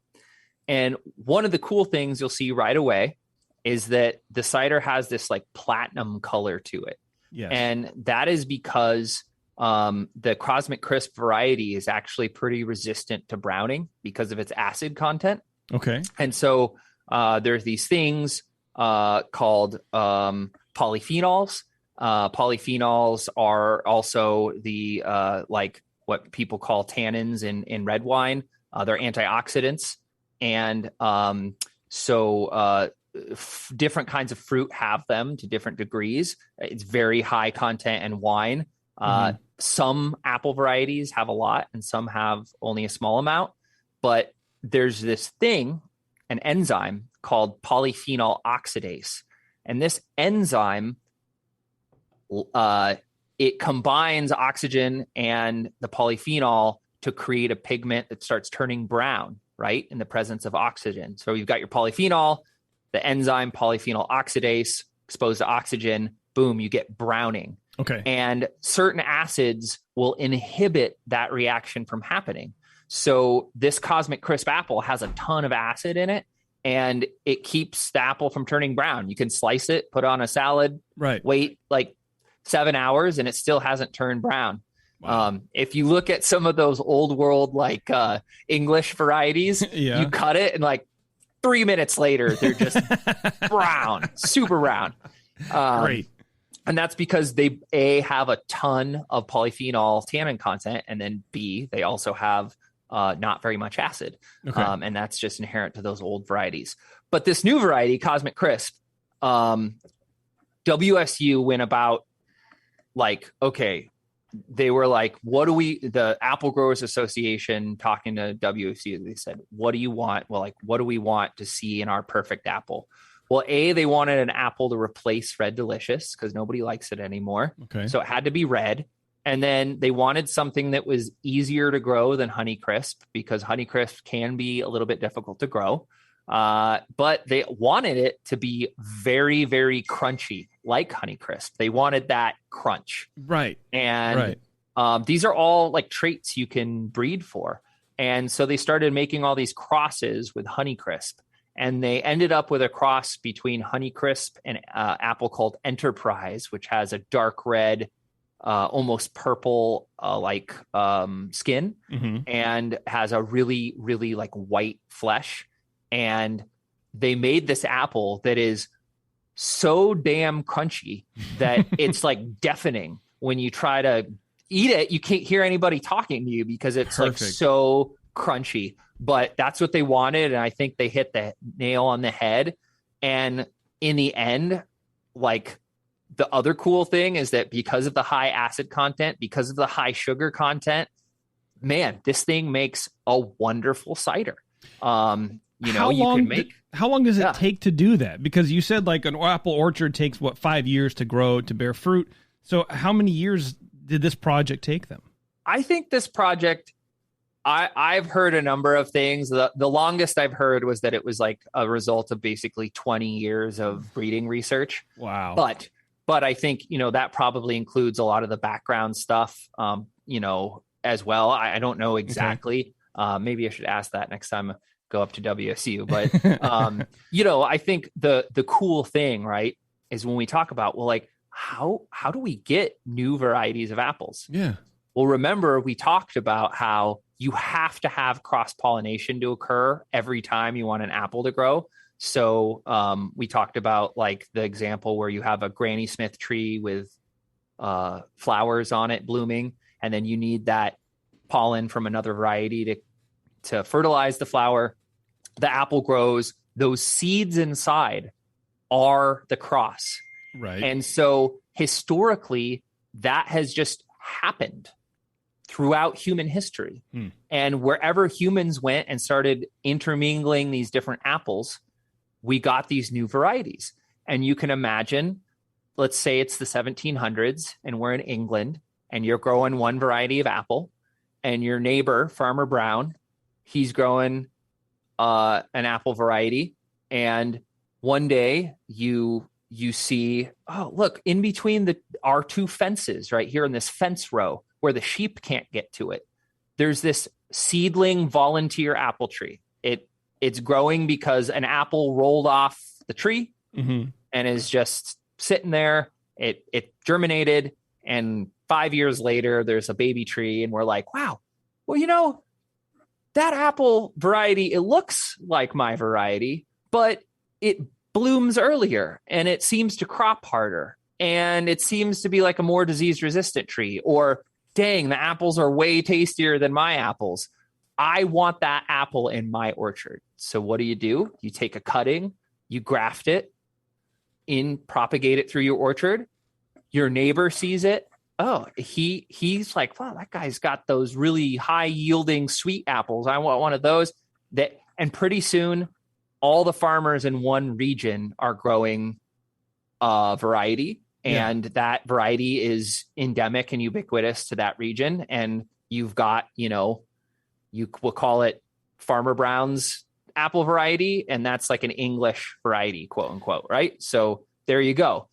And one of the cool things you'll see right away is that the cider has this like platinum color to it. Yes. And that is because the Cosmic Crisp variety is actually pretty resistant to browning because of its acid content. Okay. And so there's these things called polyphenols. Polyphenols are also the like what people call tannins in red wine. They're antioxidants. And different kinds of fruit have them to different degrees. It's very high content in wine. Some apple varieties have a lot and some have only a small amount. But there's this thing, an enzyme called polyphenol oxidase. And this enzyme, it combines oxygen and the polyphenol to create a pigment that starts turning brown, right, in the presence of oxygen. So you've got your polyphenol, the enzyme polyphenol oxidase exposed to oxygen, boom, you get browning. Okay. And certain acids will inhibit that reaction from happening. So this Cosmic Crisp apple has a ton of acid in it, and it keeps the apple from turning brown. You can slice it, put it on a salad, right, wait like 7 hours, and it still hasn't turned brown. Wow. If you look at some of those old world, like English varieties, yeah. you cut it and like 3 minutes later, they're just brown, super brown. Great. And that's because they, A, have a ton of polyphenol tannin content, and then B, they also have not very much acid. Okay. And that's just inherent to those old varieties. But this new variety, Cosmic Crisp, WSU went about like, okay, they were like, the Apple Growers Association talking to WSU, they said, what do you want? Well, like, what do we want to see in our perfect apple? Well, A, they wanted an apple to replace Red Delicious because nobody likes it anymore. Okay. So it had to be red. And then they wanted something that was easier to grow than Honeycrisp because Honeycrisp can be a little bit difficult to grow. But they wanted it to be very, very crunchy, like Honeycrisp. They wanted that crunch. Right. And these are all like traits you can breed for. And so they started making all these crosses with Honeycrisp. And they ended up with a cross between Honeycrisp and apple called Enterprise, which has a dark red, almost purple skin, and has a really, really like white flesh. And they made this apple that is so damn crunchy that it's like deafening. When you try to eat it, you can't hear anybody talking to you because it's Perfect. like so crunchy. But that's what they wanted, and I think they hit the nail on the head. And in the end, like, the other cool thing is that because of the high acid content, because of the high sugar content, man, this thing makes a wonderful cider. How long does it take to do that? Because you said like an apple orchard takes 5 years to grow, to bear fruit. So how many years did this project take them? I think this project, I've heard a number of things. The longest I've heard was that it was like a result of basically 20 years of breeding research. Wow. But I think, that probably includes a lot of the background stuff, as well. I don't know exactly. Okay. Maybe I should ask that next time I go up to WSU. But, I think the cool thing, right, is when we talk about, well, like, how do we get new varieties of apples? Yeah. Well, remember, we talked about how you have to have cross-pollination to occur every time you want an apple to grow. So we talked about like the example where you have a Granny Smith tree with flowers on it blooming, and then you need that pollen from another variety to fertilize the flower. The apple grows. Those seeds inside are the cross. Right. And so historically, that has just happened throughout human history. And wherever humans went and started intermingling these different apples, we got these new varieties. And you can imagine, let's say it's the 1700s and we're in England and you're growing one variety of apple, and your neighbor, Farmer Brown, he's growing an apple variety. And one day you see, oh, look, in between our two fences right here in this fence row where the sheep can't get to it, there's this seedling volunteer apple tree. It's growing because an apple rolled off the tree and is just sitting there. It germinated, and 5 years later, there's a baby tree, and we're like, wow, well, that apple variety, it looks like my variety, but it blooms earlier, and it seems to crop harder, and it seems to be like a more disease-resistant tree, or dang, the apples are way tastier than my apples. I want that apple in my orchard. So what do? You take a cutting, you graft it propagate it through your orchard. Your neighbor sees it. Oh, he's like, wow, that guy's got those really high yielding sweet apples. I want one of those. and pretty soon all the farmers in one region are growing a variety, and that variety is endemic and ubiquitous to that region. And you've got, you will call it Farmer Brown's apple variety, and that's like an English variety, quote unquote, right? So there you go.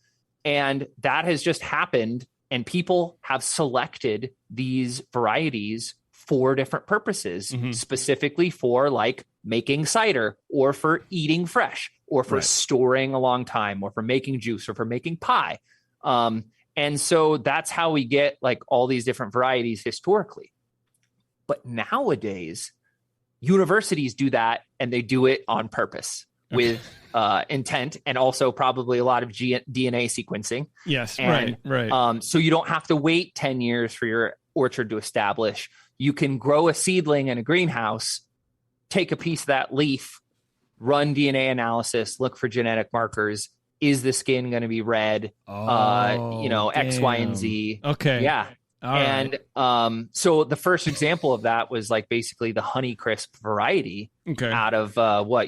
And that has just happened, and people have selected these varieties for different purposes, specifically for like making cider, or for eating fresh, or for storing a long time, or for making juice, or for making pie. And so that's how we get like all these different varieties historically. But nowadays, universities do that, and they do it on purpose with intent, and also probably a lot of DNA sequencing. Yes, and, right. So you don't have to wait 10 years for your orchard to establish. You can grow a seedling in a greenhouse, take a piece of that leaf, run DNA analysis, look for genetic markers. Is the skin going to be red? X, Y, and Z. Okay. Yeah. All and so the first example of that was like basically the Honeycrisp variety out of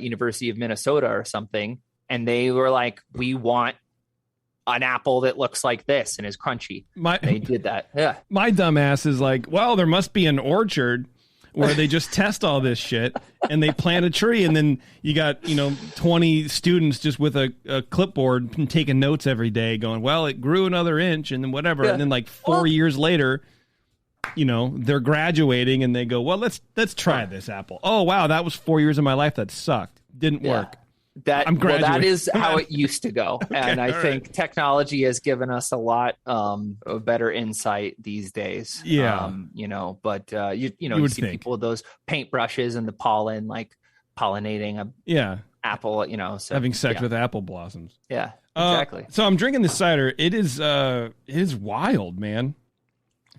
University of Minnesota or something. And they were like, we want an apple that looks like this and is crunchy. They did that. Yeah. My dumbass is like, well, there must be an orchard where they just test all this shit and they plant a tree, and then you got 20 students just with a clipboard and taking notes every day going, well, it grew another inch and then whatever. And then like 4 years later, they're graduating and they go, well, let's try this apple. Oh wow, that was 4 years of my life that sucked, didn't work. That is how it used to go. And I think right. technology has given us a lot of better insight these days. Yeah. But you see people with those paintbrushes and the pollen, like pollinating a apple, so having sex with apple blossoms. Yeah, exactly. So I'm drinking this cider. It is wild, man.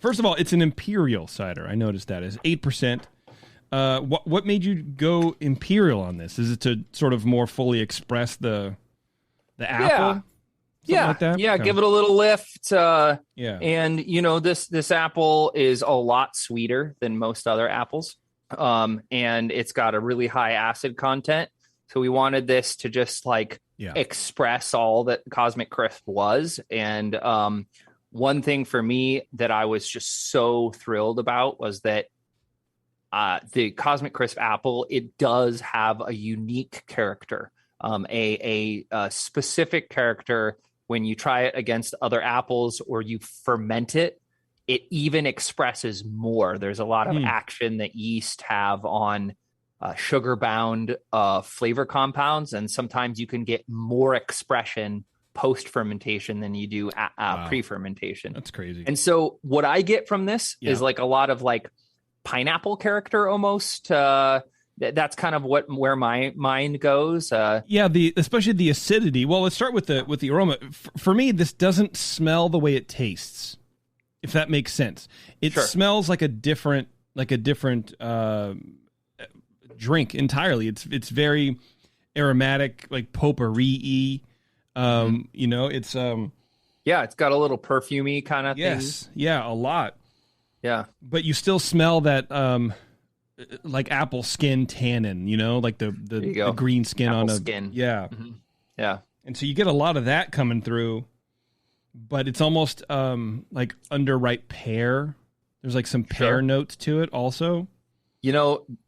First of all, it's an imperial cider. I noticed that. It's 8%. What made you go imperial on this? Is it to sort of more fully express the apple? Like that? Yeah. Okay. Give it a little lift. And this apple is a lot sweeter than most other apples. And it's got a really high acid content. So we wanted this to just express all that Cosmic Crisp was. And one thing for me that I was just so thrilled about was that the Cosmic Crisp apple, it does have a unique character, a specific character. When you try it against other apples or you ferment it, it even expresses more. There's a lot of action that yeast have on sugar-bound flavor compounds, and sometimes you can get more expression post-fermentation than you do pre-fermentation. That's crazy. And so what I get from this is like a lot of like pineapple character almost. That's kind of where my mind goes. Especially the acidity. Well, let's start with the aroma. For me, this doesn't smell the way it tastes, if that makes sense. It smells like a different drink entirely. It's very aromatic, like potpourri-y. It's it's got a little perfumey kind of thing. Yes, yeah, a lot. Yeah, but you still smell that like apple skin tannin, like the green skin apple on a skin. Yeah. Mm-hmm. Yeah. And so you get a lot of that coming through, but it's almost like underripe pear. There's like some pear notes to it also.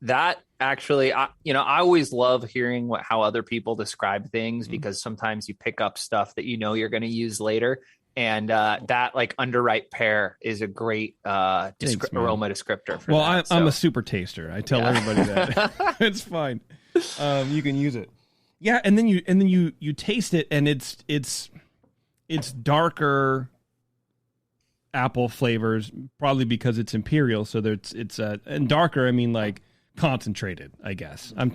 That actually, I always love hearing how other people describe things, because sometimes you pick up stuff that you're going to use later. And that like underripe pear is a great aroma descriptor. I'm a super taster. I tell everybody that. It's fine. You can use it. Yeah, and then you taste it, and it's darker apple flavors, probably because it's imperial. So it's and darker. I mean, like concentrated, I guess. I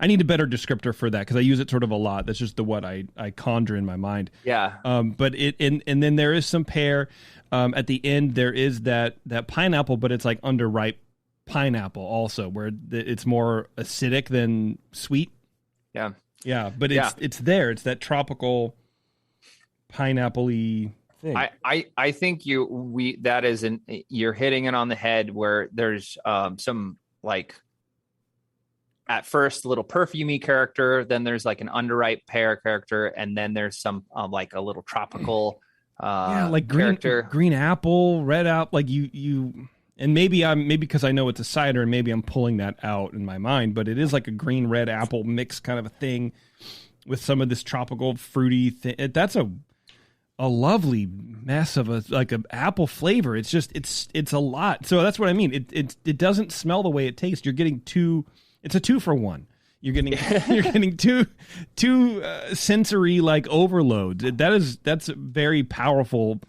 need a better descriptor for that, because I use it sort of a lot. That's just what I conjure in my mind. Yeah. But and then there is some pear. At the end there is that pineapple, but it's like underripe pineapple also, where it's more acidic than sweet. Yeah. Yeah, but it's there. It's that tropical pineapple-y thing. I think you're hitting it on the head, where there's some like at first a little perfumey character, then there's like an underripe pear character, and then there's some like a little tropical like character. green apple, red apple, like you and maybe because I know it's a cider and maybe I'm pulling that out in my mind, but it is like a green red apple mix kind of a thing with some of this tropical fruity thing. That's a lovely mess of an apple flavor. It's just it's a lot. So that's what I mean. It doesn't smell the way it tastes. You're getting it's a 2-for-1. You're getting two sensory like overloads. That's a very powerful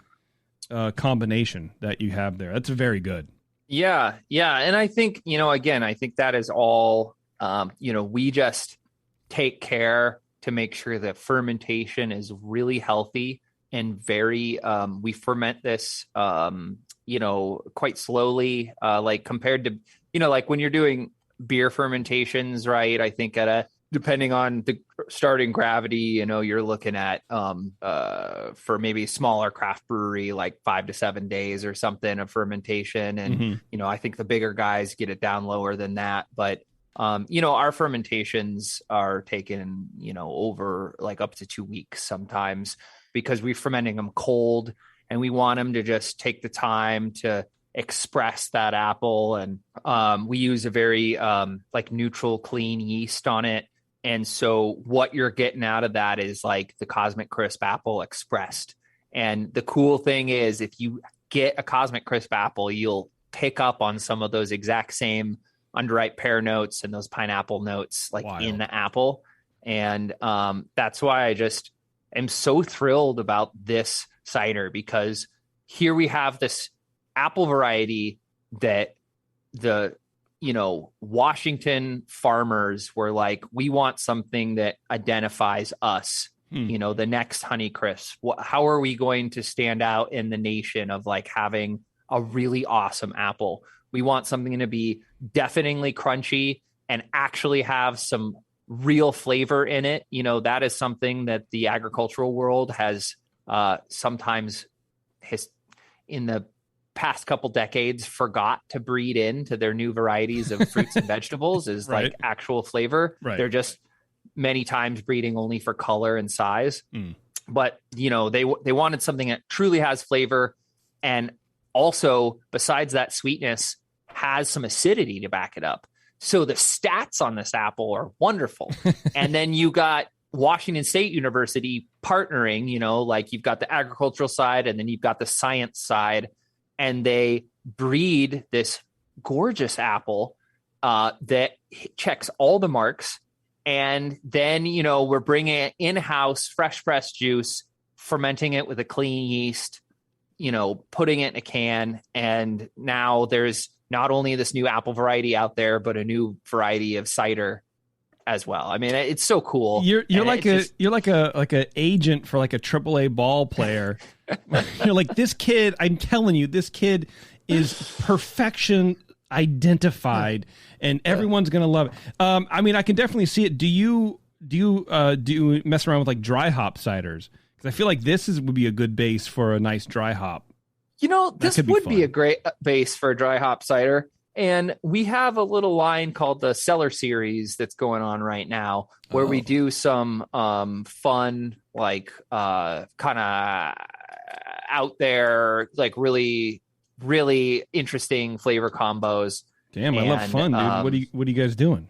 combination that you have there. That's very good. Yeah. And I think, again, I think that is all, we just take care to make sure that fermentation is really healthy and very, we ferment this, quite slowly, like compared to, like when you're doing beer fermentations, right? I think depending on the starting gravity, you're looking at for maybe smaller craft brewery, like 5 to 7 days or something of fermentation. And, I think the bigger guys get it down lower than that. But, our fermentations are taken, over like up to 2 weeks sometimes because we're fermenting them cold and we want them to just take the time to express that apple. And we use a very like neutral, clean yeast on it. And so what you're getting out of that is like the Cosmic Crisp apple expressed. And the cool thing is if you get a Cosmic Crisp apple, you'll pick up on some of those exact same underripe pear notes and those pineapple notes like in the apple. And that's why I just am so thrilled about this cider, because here we have this apple variety that the Washington farmers were like, we want something that identifies us, the next Honeycrisp. How are we going to stand out in the nation of like having a really awesome apple? We want something to be deafeningly crunchy and actually have some real flavor in it. That is something that the agricultural world has sometimes in the past couple decades forgot to breed into their new varieties of fruits and vegetables is right. Like actual flavor. Right. They're just many times breeding only for color and size. But, they wanted something that truly has flavor. And also besides that sweetness has some acidity to back it up. So the stats on this apple are wonderful. And then you got Washington State University partnering, like you've got the agricultural side and then you've got the science side. And they breed this gorgeous apple that checks all the marks. And then, we're bringing it in-house, fresh pressed juice, fermenting it with a clean yeast, putting it in a can. And now there's not only this new apple variety out there, but a new variety of cider as well. I mean, it's so cool. You're like a agent for like a AAA ball player. You're like, this kid, I'm telling you, this kid is perfection identified and everyone's going to love it. I mean, I can definitely see it. Do you mess around with like dry hop ciders? Because I feel like would be a good base for a nice dry hop. This would be a great base for a dry hop cider. And we have a little line called the Cellar Series that's going on right now where we do some fun, like kind of out there, like really, really interesting flavor combos. Damn, I love fun, dude. What are you guys doing?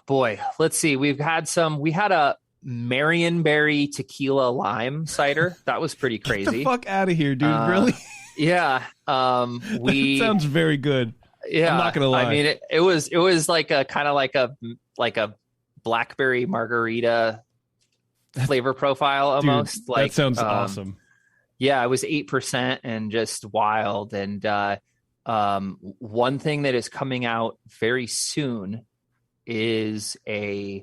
Boy, let's see. We had a Marionberry tequila lime cider. That was pretty crazy. Get the fuck out of here, dude. Really? Yeah. That sounds very good. Yeah. I'm not gonna lie. I mean, it was like a kind of like a blackberry margarita flavor profile almost. Dude, like that sounds awesome. Yeah, it was 8% and just wild. And one thing that is coming out very soon is because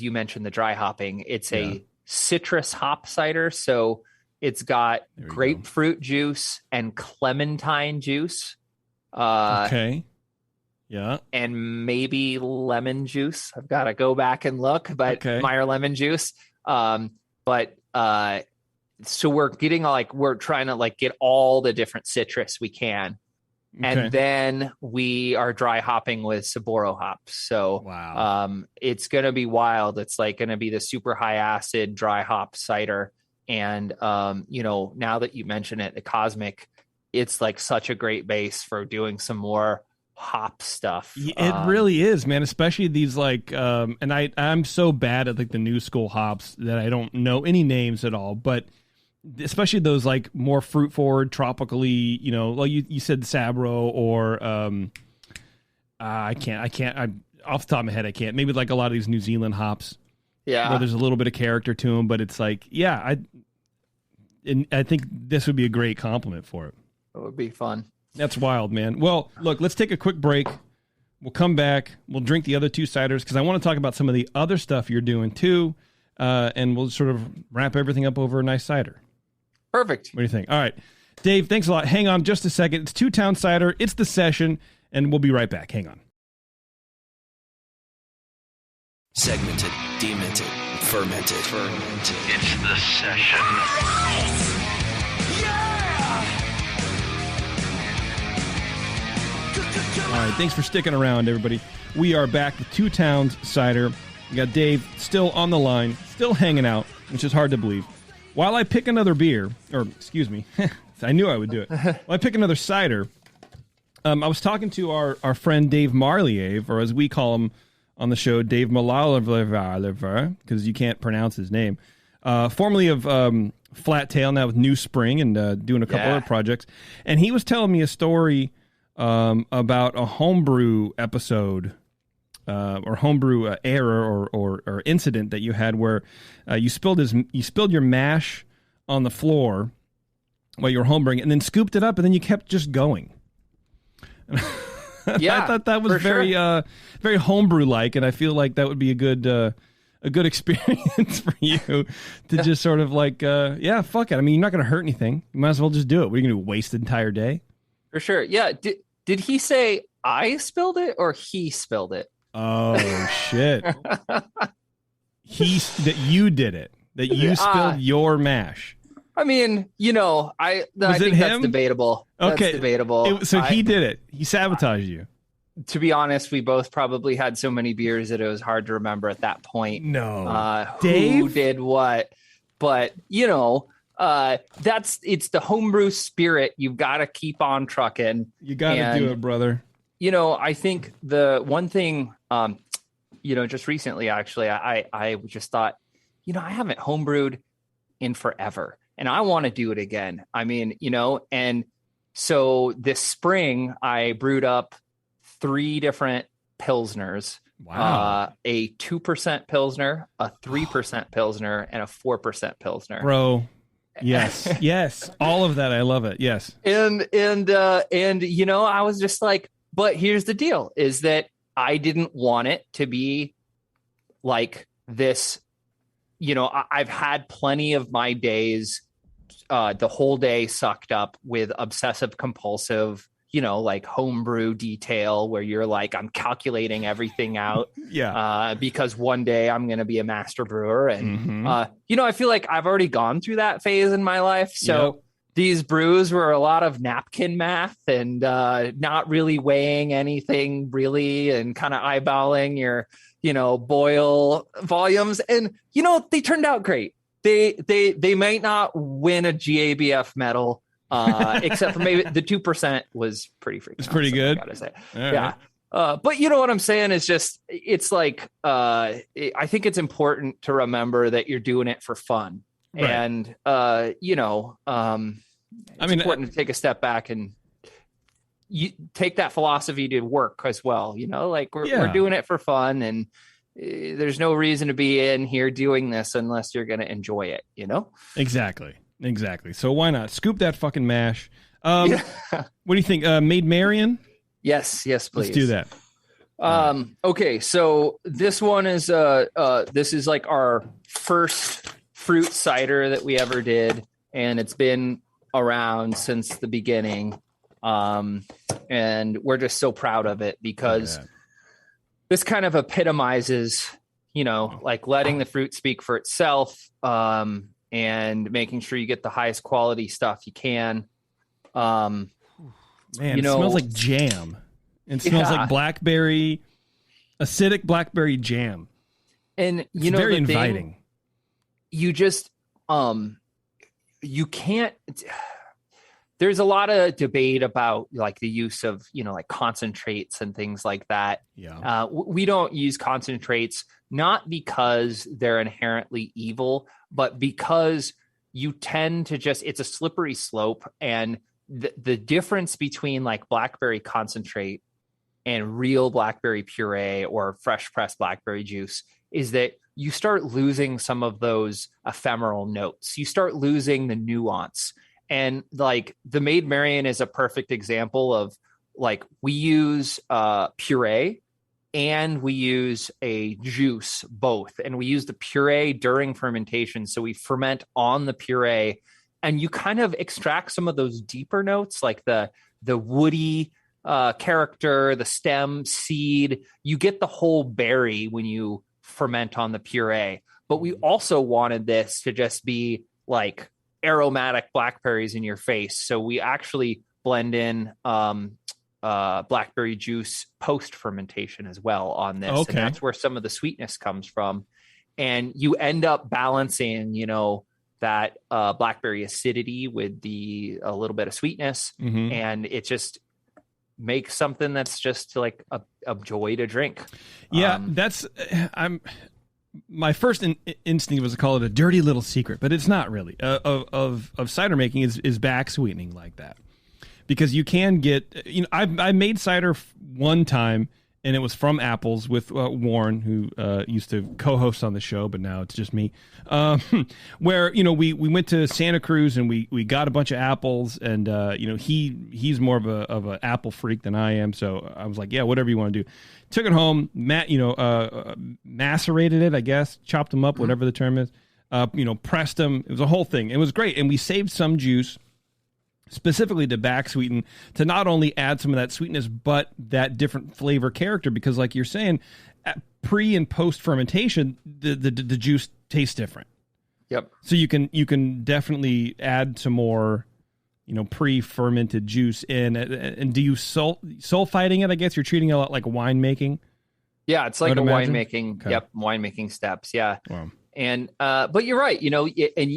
you mentioned the dry hopping, it's a citrus hop cider. So it's got grapefruit juice and clementine juice. Okay. Yeah. And maybe lemon juice. I've got to go back and look, but Meyer lemon juice. So we're getting we're trying to like get all the different citrus we can And then we are dry hopping with Saboro hops. So it's going to be wild. It's like going to be the super high acid dry hop cider. And, now that you mention it, the Cosmic, it's like such a great base for doing some more hop stuff. It really is, man, especially these like and I'm so bad at like the new school hops that I don't know any names at all, but especially those like more fruit forward tropically, like you said Sabro or I off the top of my head I can't, maybe like a lot of these New Zealand hops where there's a little bit of character to them, but it's like I think this would be a great compliment for it. It would be fun. That's wild, man. Well, look, let's take a quick break. We'll come back. We'll drink the other two ciders because I want to talk about some of the other stuff you're doing too, and we'll sort of wrap everything up over a nice cider. Perfect. What do you think? All right. Dave, thanks a lot. Hang on just a second. It's Two Towns Cider. It's the session, and we'll be right back. Hang on. Segmented, demented, fermented. It's the session. All right, thanks for sticking around, everybody. We are back with Two Towns Cider. We got Dave still on the line, still hanging out, which is hard to believe. While I pick another beer, or excuse me, I knew I would do it. While I pick another cider, I was talking to our friend Dave Marliave, or as we call him on the show, Dave Malaliver, because you can't pronounce his name, formerly of Flat Tail, now with New Spring, and doing a couple other projects. And he was telling me a story about a homebrew episode or homebrew error or incident that you had where you spilled your mash on the floor while you were homebrewing and then scooped it up and then you kept just going. Yeah, I thought that was very very homebrew like, and I feel like that would be a good experience for you to just sort of like fuck it. I mean, you're not going to hurt anything. You might as well just do it. What are you going to do? Waste the entire day? For sure. Yeah. Did he say I spilled it or he spilled it? Oh shit! That you did it. That you spilled your mash. I mean, I think that's debatable. Okay, that's debatable. He did it. He sabotaged you. To be honest, we both probably had so many beers that it was hard to remember at that point. No, Dave? Who did what? But it's the homebrew spirit. You've got to keep on trucking. You got to do it, brother. I think the one thing, just recently, actually, I just thought, I haven't homebrewed in forever and I want to do it again. I mean, and so this spring I brewed up 3 different Pilsners. Wow. A 2% Pilsner, a 3% Pilsner, and a 4% Pilsner. Bro. Yes. All of that. I love it. Yes. And I was just like, but here's the deal is that I didn't want it to be like this. I've had plenty of my days, the whole day sucked up with obsessive compulsive, like homebrew detail where you're like, I'm calculating everything out. Because one day I'm going to be a master brewer. And, I feel like I've already gone through that phase in my life. So these brews were a lot of napkin math and not really weighing anything really and kind of eyeballing your, boil volumes. And, they turned out great. They might not win a GABF medal. Except for maybe the 2% was pretty freaking It's pretty good. I gotta say. But you know what I'm saying is just, it's like, I think it's important to remember that you're doing it for fun. Right. And, it's important to take a step back and you take that philosophy to work as well. We're doing it for fun and there's no reason to be in here doing this unless you're going to enjoy it, Exactly. So why not scoop that fucking mash? What do you think? Maid Marian? Yes, please. Let's do that. Okay. So this one is, this is like our first fruit cider that we ever did. And it's been around since the beginning. And we're just so proud of it because this kind of epitomizes, like letting the fruit speak for itself. And making sure you get the highest quality stuff you can. Man, it smells like jam. It smells like blackberry, acidic blackberry jam. And it's very inviting. You just, you can't. There's a lot of debate about like the use of, like concentrates and things like that. Yeah. We don't use concentrates, not because they're inherently evil, but because you tend to it's a slippery slope. And the difference between like blackberry concentrate and real blackberry puree or fresh pressed blackberry juice is that you start losing some of those ephemeral notes. You start losing the nuance. And like the Maid Marian is a perfect example of like we use puree and we use a juice both. And we use the puree during fermentation. So we ferment on the puree and you kind of extract some of those deeper notes like the woody character, the stem, seed. You get the whole berry when you ferment on the puree. But we also wanted this to just be like aromatic blackberries in your face. So we actually blend in blackberry juice post fermentation as well on this. Okay. And that's where some of the sweetness comes from. And you end up balancing, that blackberry acidity with a little bit of sweetness. Mm-hmm. And it just makes something that's just like a joy to drink. Yeah, my first instinct was to call it a dirty little secret, but it's not really. Of cider making is back sweetening like that, because you can get. I made cider one time, and it was from apples with Warren, who used to co-host on the show, but now it's just me. Where we went to Santa Cruz and we got a bunch of apples, and he's more of a apple freak than I am, so I was like, yeah, whatever you want to do. Took it home, macerated it, I guess, chopped them up, whatever the term is. Pressed them. It was a whole thing. It was great, and we saved some juice specifically to back sweeten, to not only add some of that sweetness, but that different flavor character, because like you're saying, at pre and post fermentation, the juice tastes different. Yep. So you can definitely add some more, pre-fermented juice in. And do you sulfiting it? I guess you're treating it a lot like winemaking. Yeah, it's like a winemaking. Okay. Yep, winemaking steps. Yeah. Wow. And but you're right. And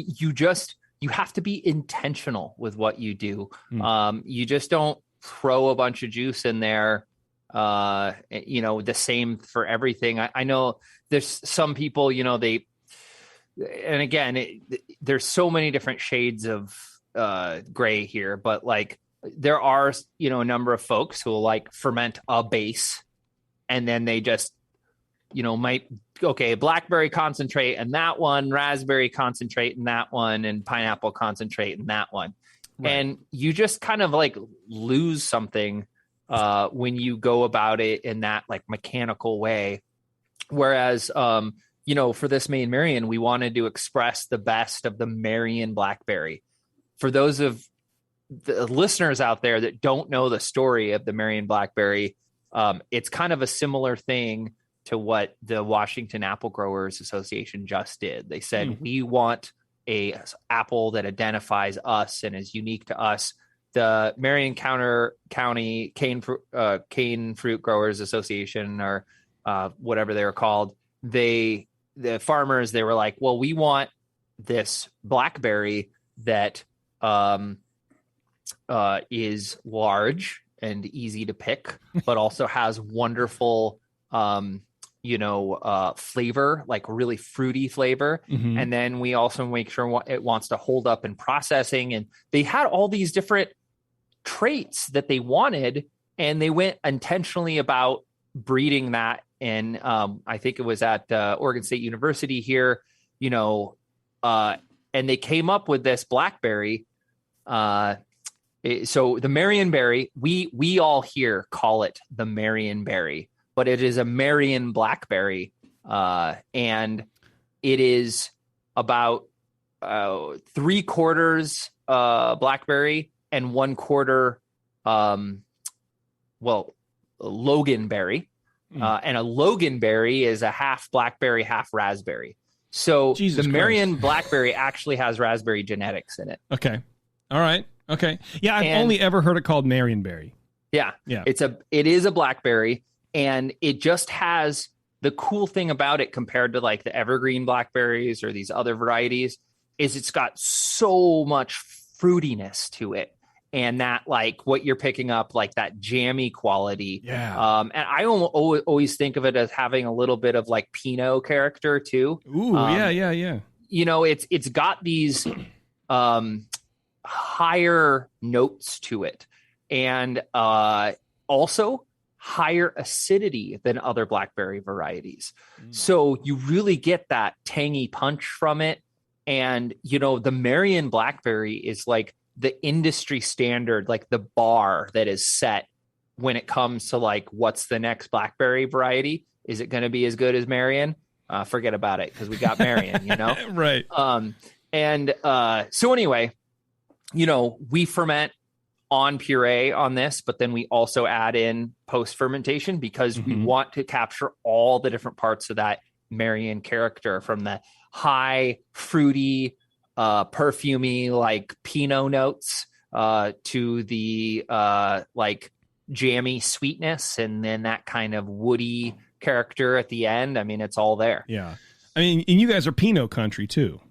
you have to be intentional with what you do. You just don't throw a bunch of juice in there, the same for everything. I know there's some people, and again, there's so many different shades of gray here, but like there are, a number of folks who will like ferment a base and then they just, blackberry concentrate and that one, raspberry concentrate and that one, and pineapple concentrate and that one. Right. And you just kind of like lose something when you go about it in that like mechanical way. Whereas, for this Maid Marian, we wanted to express the best of the Marian blackberry. For those of the listeners out there that don't know the story of the Marian blackberry, it's kind of a similar thing to what the Washington Apple Growers Association just did. They said, we want a apple that identifies us and is unique to us. The Marion County Cane Fruit Growers Association, or whatever they were called, the farmers, they were like, well, we want this blackberry that is large and easy to pick, but also has wonderful flavor, like really fruity flavor. Mm-hmm. And then we also make sure it wants to hold up in processing. And they had all these different traits that they wanted, and they went intentionally about breeding that. And I think it was at Oregon State University here, and they came up with this blackberry. So the Marion berry, we all here call it the Marion berry, but it is a Marion blackberry, and it is about 3/4 blackberry and 1/4 Loganberry. And a Loganberry is a half blackberry, half raspberry. So Jesus the Marion blackberry actually has raspberry genetics in it. Okay. All right. Okay. Yeah, I've only ever heard it called Marionberry. Yeah. Yeah. It is a blackberry, and it just has the cool thing about it compared to like the evergreen blackberries or these other varieties is it's got so much fruitiness to it. And that, like, what you're picking up, like that jammy quality. Yeah. And I always think of it as having a little bit of like Pinot character too. Ooh, yeah. You know, it's got these higher notes to it, and also higher acidity than other blackberry varieties. So you really get that tangy punch from it. And, you know, the Marion blackberry is like the industry standard, like the bar that is set when it comes to like, what's the next blackberry variety? Is it going to be as good as Marion? Forget about it, because we got Marion, you know? Right. So anyway, you know, we ferment on puree on this, but then we also add in post fermentation because we want to capture all the different parts of that Marion character, from the high fruity, perfumey, like Pinot notes, to the like jammy sweetness, and then that kind of woody character at the end. I mean, it's all there. Yeah. I mean, and you guys are Pinot country too.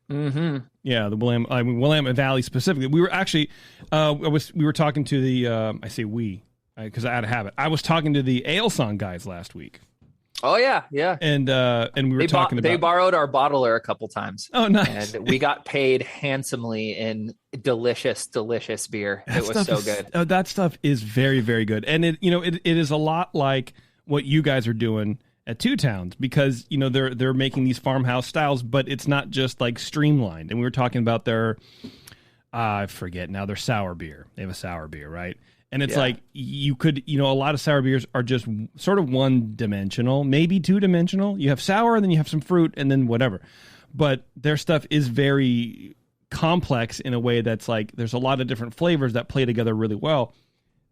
Mm-hmm. Yeah, the Willamette Valley specifically. We were actually, we were talking to the, I say we, because I had a habit. I was talking to the Ale Song guys last week. Oh yeah. And we were talking about. They borrowed our bottler a couple times. Oh, nice. And we got paid handsomely in delicious beer. It was so good. That stuff is very, very good, and it is a lot like what you guys are doing at Two Towns, because, you know, they're making these farmhouse styles, but it's not just like streamlined. And we were talking about their, I forget now, their sour beer. They have a sour beer, right? And it's like, you could, you know, a lot of sour beers are just sort of one dimensional, maybe two dimensional. You have sour, and then you have some fruit, and then whatever. But their stuff is very complex in a way that's like, there's a lot of different flavors that play together really well.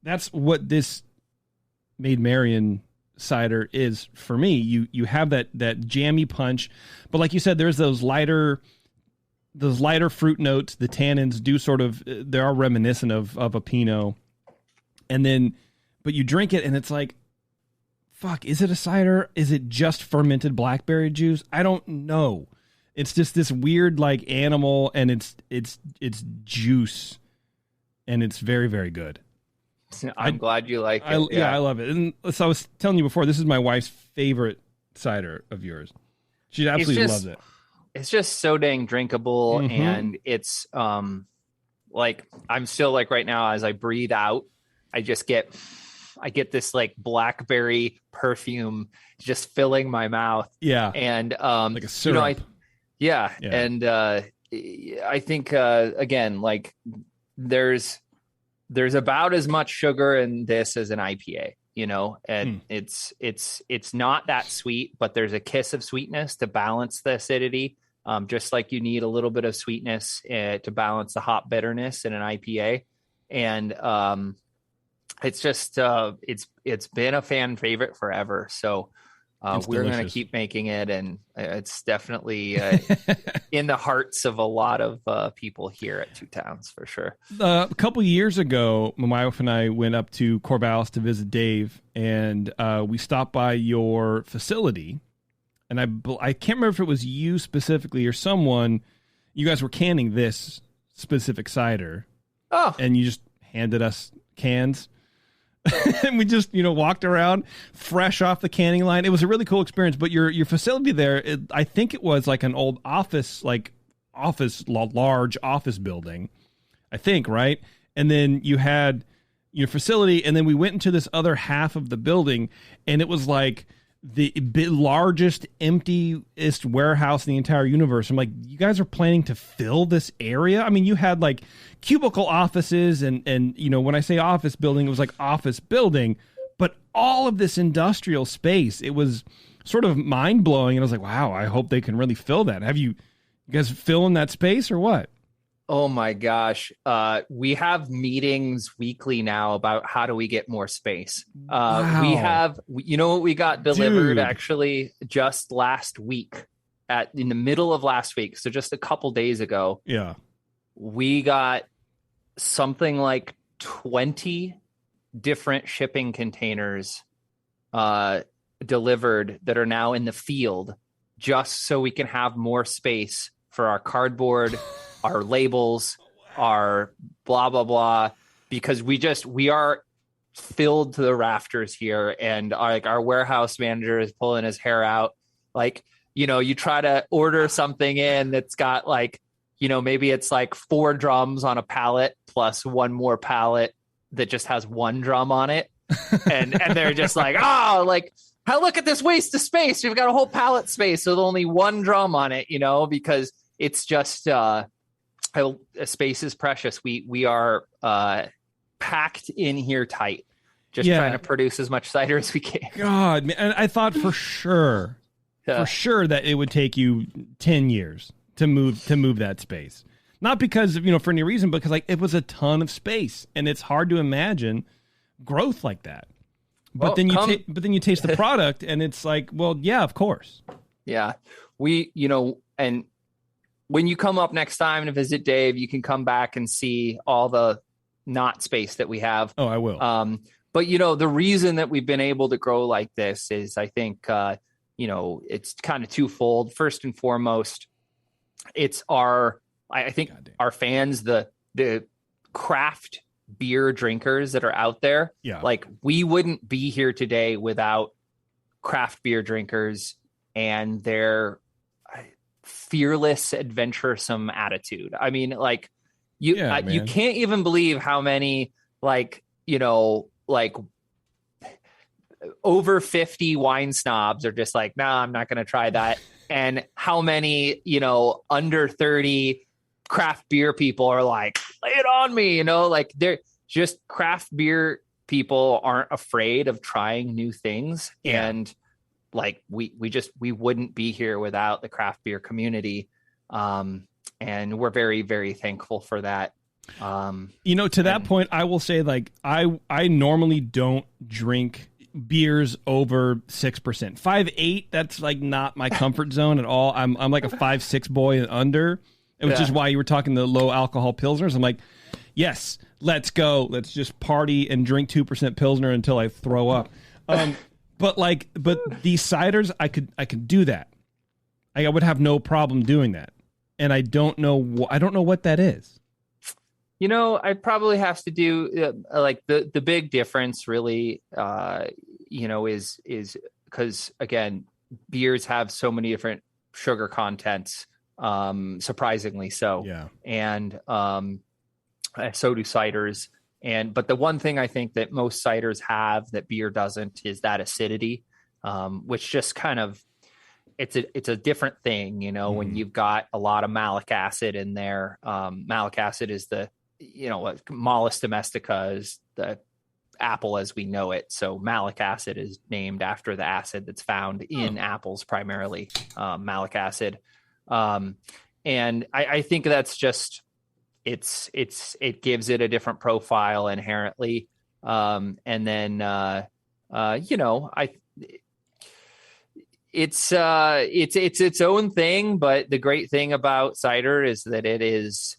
That's what this Made Marion cider is for me. You have that jammy punch, but like you said, there's those lighter fruit notes. The tannins do sort of, they are reminiscent of a Pinot, and then but you drink it and it's like, fuck, is it a cider? Is it just fermented blackberry juice? I don't know. It's just this weird like animal, and it's juice, and it's very, very good. I'm glad you like it. Yeah, I love it. And so I was telling you before, this is my wife's favorite cider of yours. She absolutely loves it. It's just so dang drinkable, and it's like, I'm still like right now, as I breathe out, I get this like blackberry perfume just filling my mouth. Yeah. And like a syrup. You know, and I think again, like there's about as much sugar in this as an IPA, you know, and it's not that sweet, but there's a kiss of sweetness to balance the acidity. Just like you need a little bit of sweetness to balance the hop bitterness in an IPA. And it's just, it's been a fan favorite forever. So we're going to keep making it, and it's definitely in the hearts of a lot of people here at Two Towns, for sure. A couple years ago, my wife and I went up to Corvallis to visit Dave, and we stopped by your facility. And I can't remember if it was you specifically or someone. You guys were canning this specific cider. Oh. And you just handed us cans. And we just, you know, walked around fresh off the canning line. It was a really cool experience. But your facility there, I think it was like an old large office building, I think, right? And then you had your facility, and then we went into this other half of the building, and it was like the largest, emptiest warehouse in the entire universe. I'm like, you guys are planning to fill this area? I mean, you had like cubicle offices, and you know, when I say office building, it was like office building, but all of this industrial space. It was sort of mind blowing, and I was like, wow, I hope they can really fill that. Have you guys filling that space or what? Oh my gosh. We have meetings weekly now about how do we get more space. Wow. We have, you know what we got delivered actually just last week, in the middle of last week. So just a couple days ago. Yeah. We got something like 20 different shipping containers delivered that are now in the field just so we can have more space for our cardboard, our labels, our blah, blah, blah, because we are filled to the rafters here. And our warehouse manager is pulling his hair out. Like, you try to order something in that's got like, maybe it's like 4 drums on a pallet plus one more pallet that just has 1 drum on it. And they're just like, look at this waste of space. We've got a whole pallet space with only 1 drum on it, because it's just space is precious. We are packed in here tight, just trying to produce as much cider as we can. God, man, and I thought for sure that it would take you 10 years to move that space. Not because of, for any reason, because like it was a ton of space, and it's hard to imagine growth like that. But then you taste the product, and it's like, well, yeah, of course. Yeah, and when you come up next time to visit Dave, you can come back and see all the not space that we have. Oh, I will. But the reason that we've been able to grow like this is, I think, it's kind of twofold. First and foremost, it's our fans, the craft beer drinkers that are out there. Yeah. Like, we wouldn't be here today without craft beer drinkers and their fearless, adventuresome attitude. I mean, like, you can't even believe how many, over 50 wine snobs are just like, nah, I'm not going to try that. And how many, under 30 craft beer people are like, lay it on me, like, they're just, craft beer people aren't afraid of trying new things. Yeah. And like, we wouldn't be here without the craft beer community. And we're very, very thankful for that. To that point, I will say, like, I normally don't drink beers over 6%. 5.8, that's like not my comfort zone at all. I'm like a 5.6 boy and under, which is why you were talking the low alcohol pilsners. I'm like, yes, let's go. Let's just party and drink 2% pilsner until I throw up. But these ciders, I could do that. I would have no problem doing that. And I don't know what that is. I probably have to do like the big difference really, is because, again, beers have so many different sugar contents, surprisingly so. Yeah. And so do ciders. But the one thing I think that most ciders have that beer doesn't is that acidity, which just kind of, it's a different thing, when you've got a lot of malic acid in there. Malic acid is the, Malus domestica is the apple as we know it. So malic acid is named after the acid that's found in apples, primarily malic acid. And I think that's just, it gives it a different profile inherently. And then, it's its own thing, but the great thing about cider is that it is,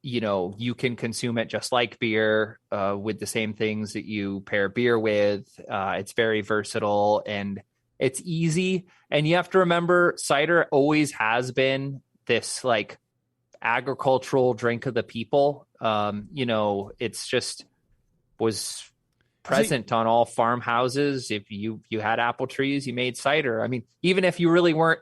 you can consume it just like beer, with the same things that you pair beer with. It's very versatile and it's easy. And you have to remember, cider always has been this like agricultural drink of the people. It's just was present on all farmhouses. If you had apple trees, you made cider. I mean, even if you really weren't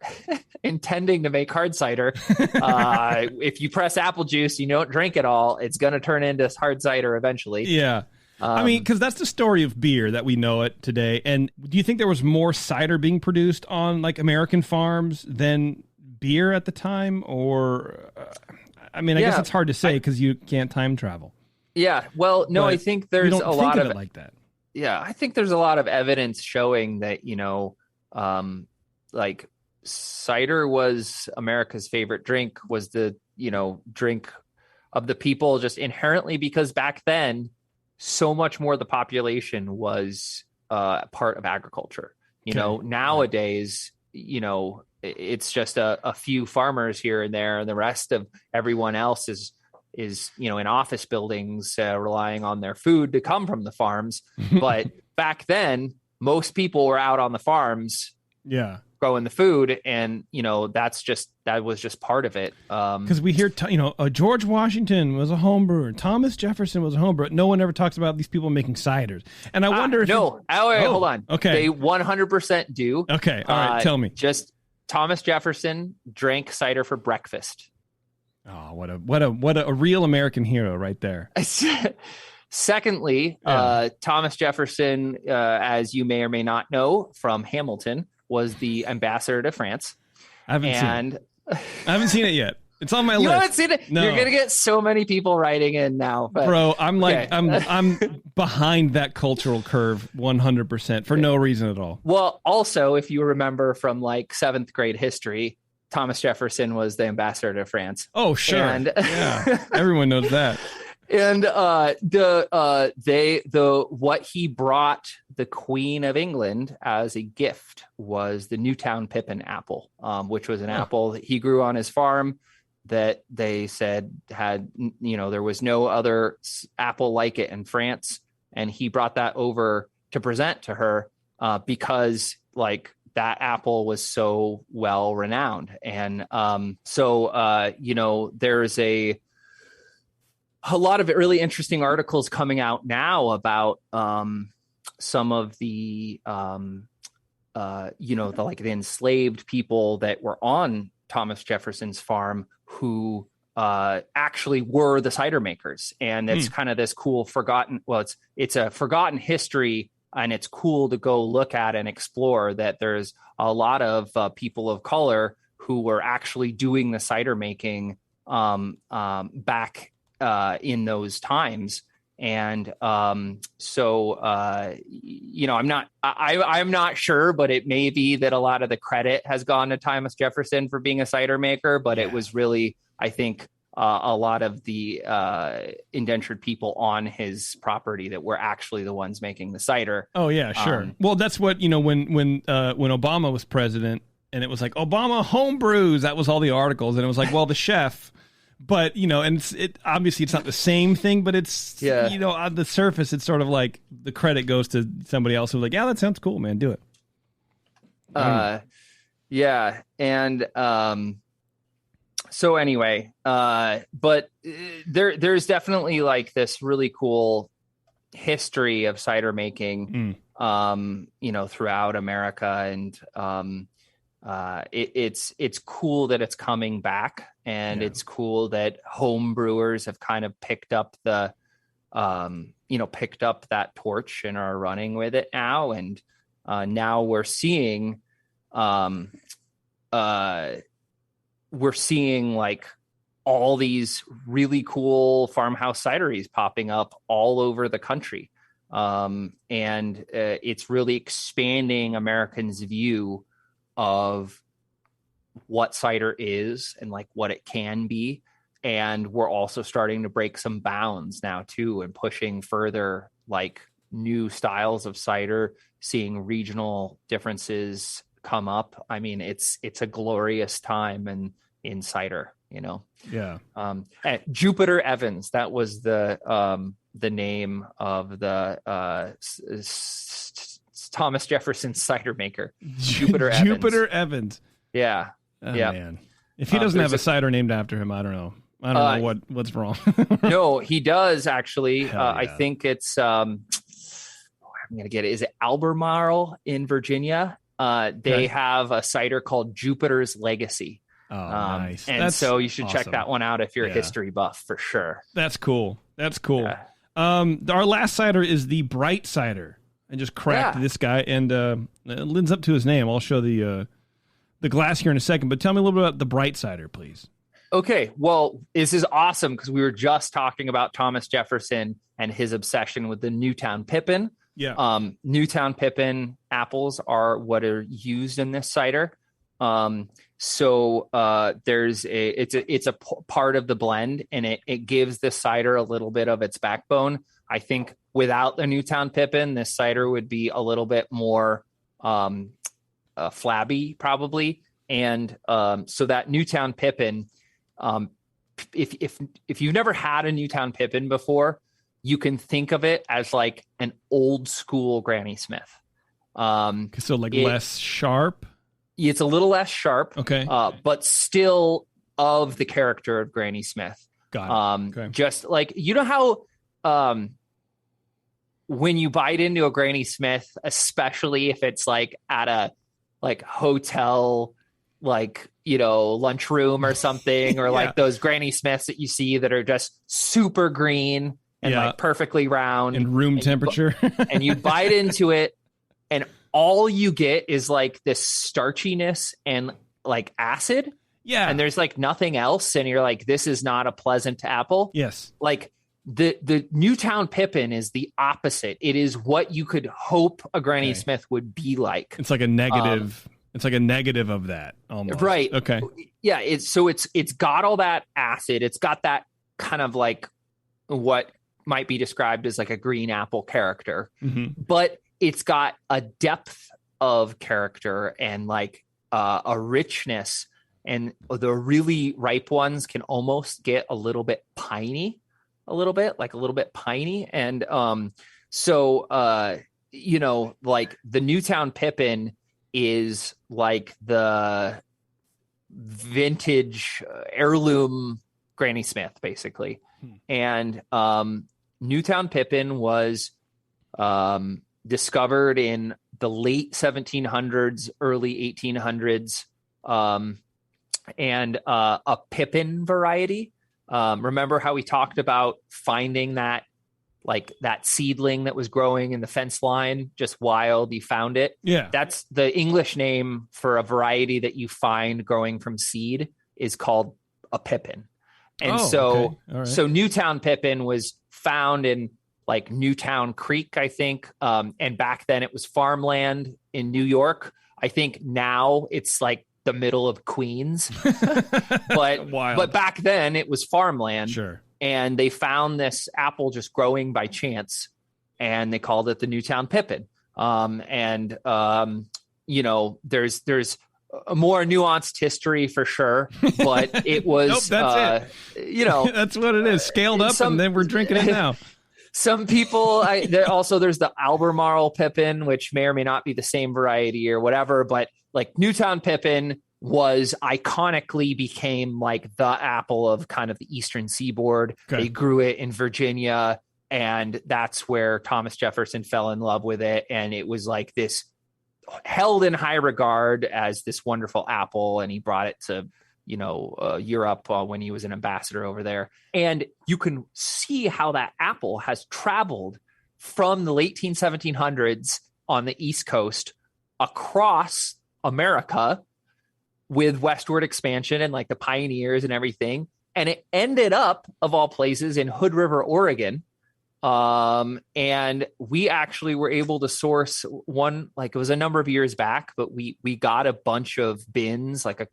intending to make hard cider, if you press apple juice, you don't drink it all, it's going to turn into hard cider eventually. Yeah. I mean, because that's the story of beer that we know it today. And do you think there was more cider being produced on like American farms than beer at the time? Or, I guess it's hard to say because you can't time travel. Yeah. Well, no, I think there's a lot of it like that. Yeah. I think there's a lot of evidence showing that, like cider was America's favorite drink, was the, drink of the people, just inherently, because back then so much more of the population was part of agriculture. Nowadays, it's just a few farmers here and there, and the rest of everyone else is is, in office buildings, relying on their food to come from the farms. But back then, most people were out on the farms. Yeah. Growing the food, and that was just part of it. Because we hear George Washington was a home brewer, Thomas Jefferson was a home brewer. No one ever talks about these people making ciders, and I wonder if hold on. Okay, they 100% do. Okay, all right, tell me. Just Thomas Jefferson drank cider for breakfast. Oh, what a real American hero right there. Secondly, Thomas Jefferson, as you may or may not know from Hamilton, was the ambassador to France. I haven't seen it yet. It's on my list. You haven't seen it? No. You're going to get so many people writing in now. But, bro, I'm I'm behind that cultural curve 100% for no reason at all. Well, also, if you remember from like 7th grade history, Thomas Jefferson was the ambassador to France. Oh, sure. And yeah, everyone knows that. And what he brought the Queen of England as a gift was the Newtown Pippin apple, which was an apple that he grew on his farm that they said had, there was no other apple like it in France. And he brought that over to present to her because like that apple was so well renowned. And there's a lot of really interesting articles coming out now about some of the the enslaved people that were on Thomas Jefferson's farm who actually were the cider makers. And it's kind of this cool it's a forgotten history, and it's cool to go look at and explore that there's a lot of people of color who were actually doing the cider making back in those times. And I'm not sure, but it may be that a lot of the credit has gone to Thomas Jefferson for being a cider maker, but it was really, I think, a lot of the indentured people on his property that were actually the ones making the cider. Oh yeah, sure. Well, that's what, when Obama was president and it was like Obama home brews, that was all the articles. And it was like, well, the chef. But, and obviously it's not the same thing, but it's, on the surface, it's sort of like the credit goes to somebody else who's like, yeah, that sounds cool, man. Do it. Yeah. And so anyway, but there's definitely like this really cool history of cider making, throughout America. And it's cool that it's coming back. And it's cool that home brewers have kind of picked up that torch and are running with it now. And now we're seeing like all these really cool farmhouse cideries popping up all over the country. And it's really expanding Americans' view of what cider is and like what it can be. And we're also starting to break some bounds now too, and pushing further like new styles of cider, seeing regional differences come up. I mean, it's a glorious time in cider, Yeah. Jupiter Evans, that was the name of the Thomas Jefferson cider maker. Jupiter Evans. Yeah. Oh, yeah. Man. If he doesn't have a cider named after him, I don't know. I don't know what's wrong. No, he does actually. Yeah. I think it's I'm gonna get it. Is it Albemarle in Virginia? They have a cider called Jupiter's Legacy. Oh, nice. And so you should check that one out if you're a history buff for sure. That's cool. Yeah. Our last cider is the Bright Cider. I just cracked this guy, and it lives up to his name. I'll show the glass here in a second, but tell me a little bit about the Bright Cider, please. Okay, well, this is awesome because we were just talking about Thomas Jefferson and his obsession with the Newtown Pippin. Yeah. Newtown Pippin apples are what are used in this cider. So it's a part of the blend, and it gives the cider a little bit of its backbone. I think without the Newtown Pippin, this cider would be a little bit more flabby probably. And so that Newtown Pippin if you've never had a Newtown Pippin before, you can think of it as like an old school Granny Smith. So like less sharp. It's a little less sharp. Okay. But still of the character of Granny Smith. Got it. Okay. Just like, you know how when you bite into a Granny Smith, especially if it's like at a like hotel, like, you know, lunchroom or something, or like those Granny Smiths that you see that are just super green and like perfectly round and room temperature. And you bite into it, and all you get is like this starchiness and like acid. Yeah. And there's like nothing else. And you're like, this is not a pleasant apple. Yes. Like the Newtown Pippin is the opposite. It is what you could hope a Granny Smith would be like. It's like a negative. It's like a negative of that almost. Right. Okay. Yeah. It's got all that acid. It's got that kind of like what might be described as like a green apple character, but it's got a depth of character and like a richness, and the really ripe ones can almost get a little bit piney. And you know, like the Newtown Pippin is like the vintage heirloom Granny Smith, basically. And Newtown Pippin was discovered in the late 1700s, early 1800s, and a Pippin variety. Remember how we talked about finding that seedling that was growing in the fence line, just wild, you found it? Yeah. That's the English name for a variety that you find growing from seed, is called a Pippin. And so Newtown Pippin was found in like Newtown Creek, I think. And back then it was farmland in New York. I think now it's like the middle of Queens, but back then it was farmland. Sure. And they found this apple just growing by chance, and they called it the Newtown Pippin. You know, there's a more nuanced history for sure, but it was, you know, that's what it is, scaled up, and then we're drinking it now. Some people, there's the Albemarle Pippin, which may or may not be the same variety or whatever, but like Newtown Pippin was iconically became like the apple of kind of the Eastern Seaboard. Okay. They grew it in Virginia, and that's where Thomas Jefferson fell in love with it. And it was like this held in high regard as this wonderful apple. And he brought it to, you know, Europe when he was an ambassador over there. And you can see how that apple has traveled from the late 1700s on the East Coast across America with westward expansion and like the pioneers and everything. And it ended up, of all places, in Hood River, Oregon. And we actually were able to source one, like it was a number of years back, but we got a bunch of bins, like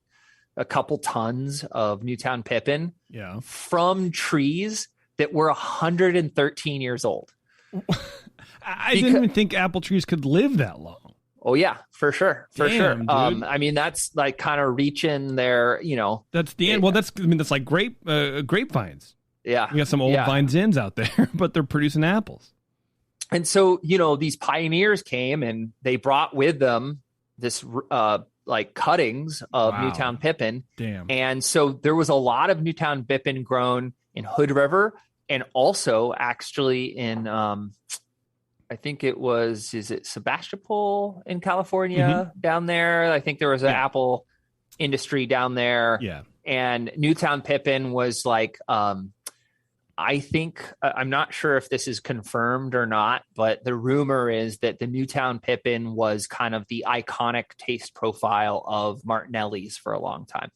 a couple tons of Newtown Pippin from trees that were 113 years old. I didn't even think apple trees could live that long. Oh yeah, for sure. Dude. I mean, that's like kind of reaching there, you know. That's the end. Well, that's like grapevines. Yeah. We got some old vines ends out there, but they're producing apples. And so, you know, these pioneers came and they brought with them this like cuttings of Newtown Pippin. Damn. And so there was a lot of Newtown Pippin grown in Hood River, and also actually in I think is it Sebastopol in California down there? I think there was an apple industry down there. Yeah. And Newtown Pippin was like, I think, I'm not sure if this is confirmed or not, but the rumor is that the Newtown Pippin was kind of the iconic taste profile of Martinelli's for a long time.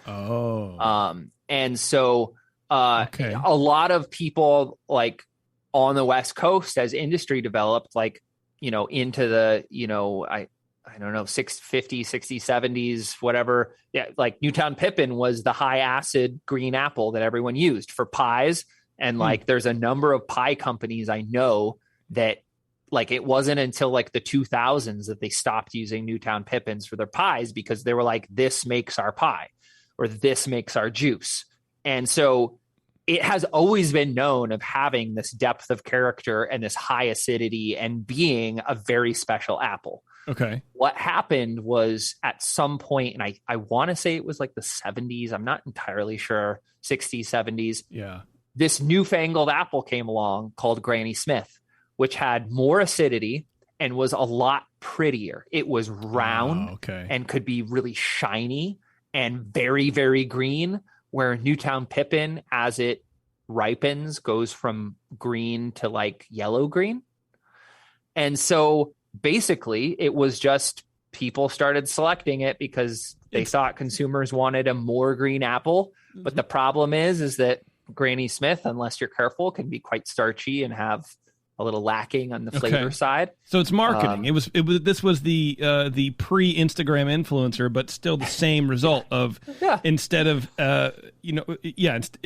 Oh. And so a lot of people like on the West Coast, as industry developed, like, you know, into the, you know, I don't know, 50s, 60s, 70s, whatever. Yeah. Like Newtown Pippin was the high acid green apple that everyone used for pies. And like, there's a number of pie companies I know that like, it wasn't until like the 2000s that they stopped using Newtown Pippins for their pies, because they were like, this makes our pie or this makes our juice. And so it has always been known of having this depth of character and this high acidity and being a very special apple. Okay. What happened was at some point, and I want to say it was like the 70s, I'm not entirely sure, 60s, 70s. Yeah. This newfangled apple came along called Granny Smith, which had more acidity and was a lot prettier. It was round and could be really shiny and very, very green, where Newtown Pippin, as it ripens, goes from green to like yellow green. And so basically it was just people started selecting it because they thought consumers wanted a more green apple. But the problem is that Granny Smith, unless you're careful, can be quite starchy and have a little lacking on the flavor side. So it's marketing. This was the pre-Instagram influencer, but still the same result of instead of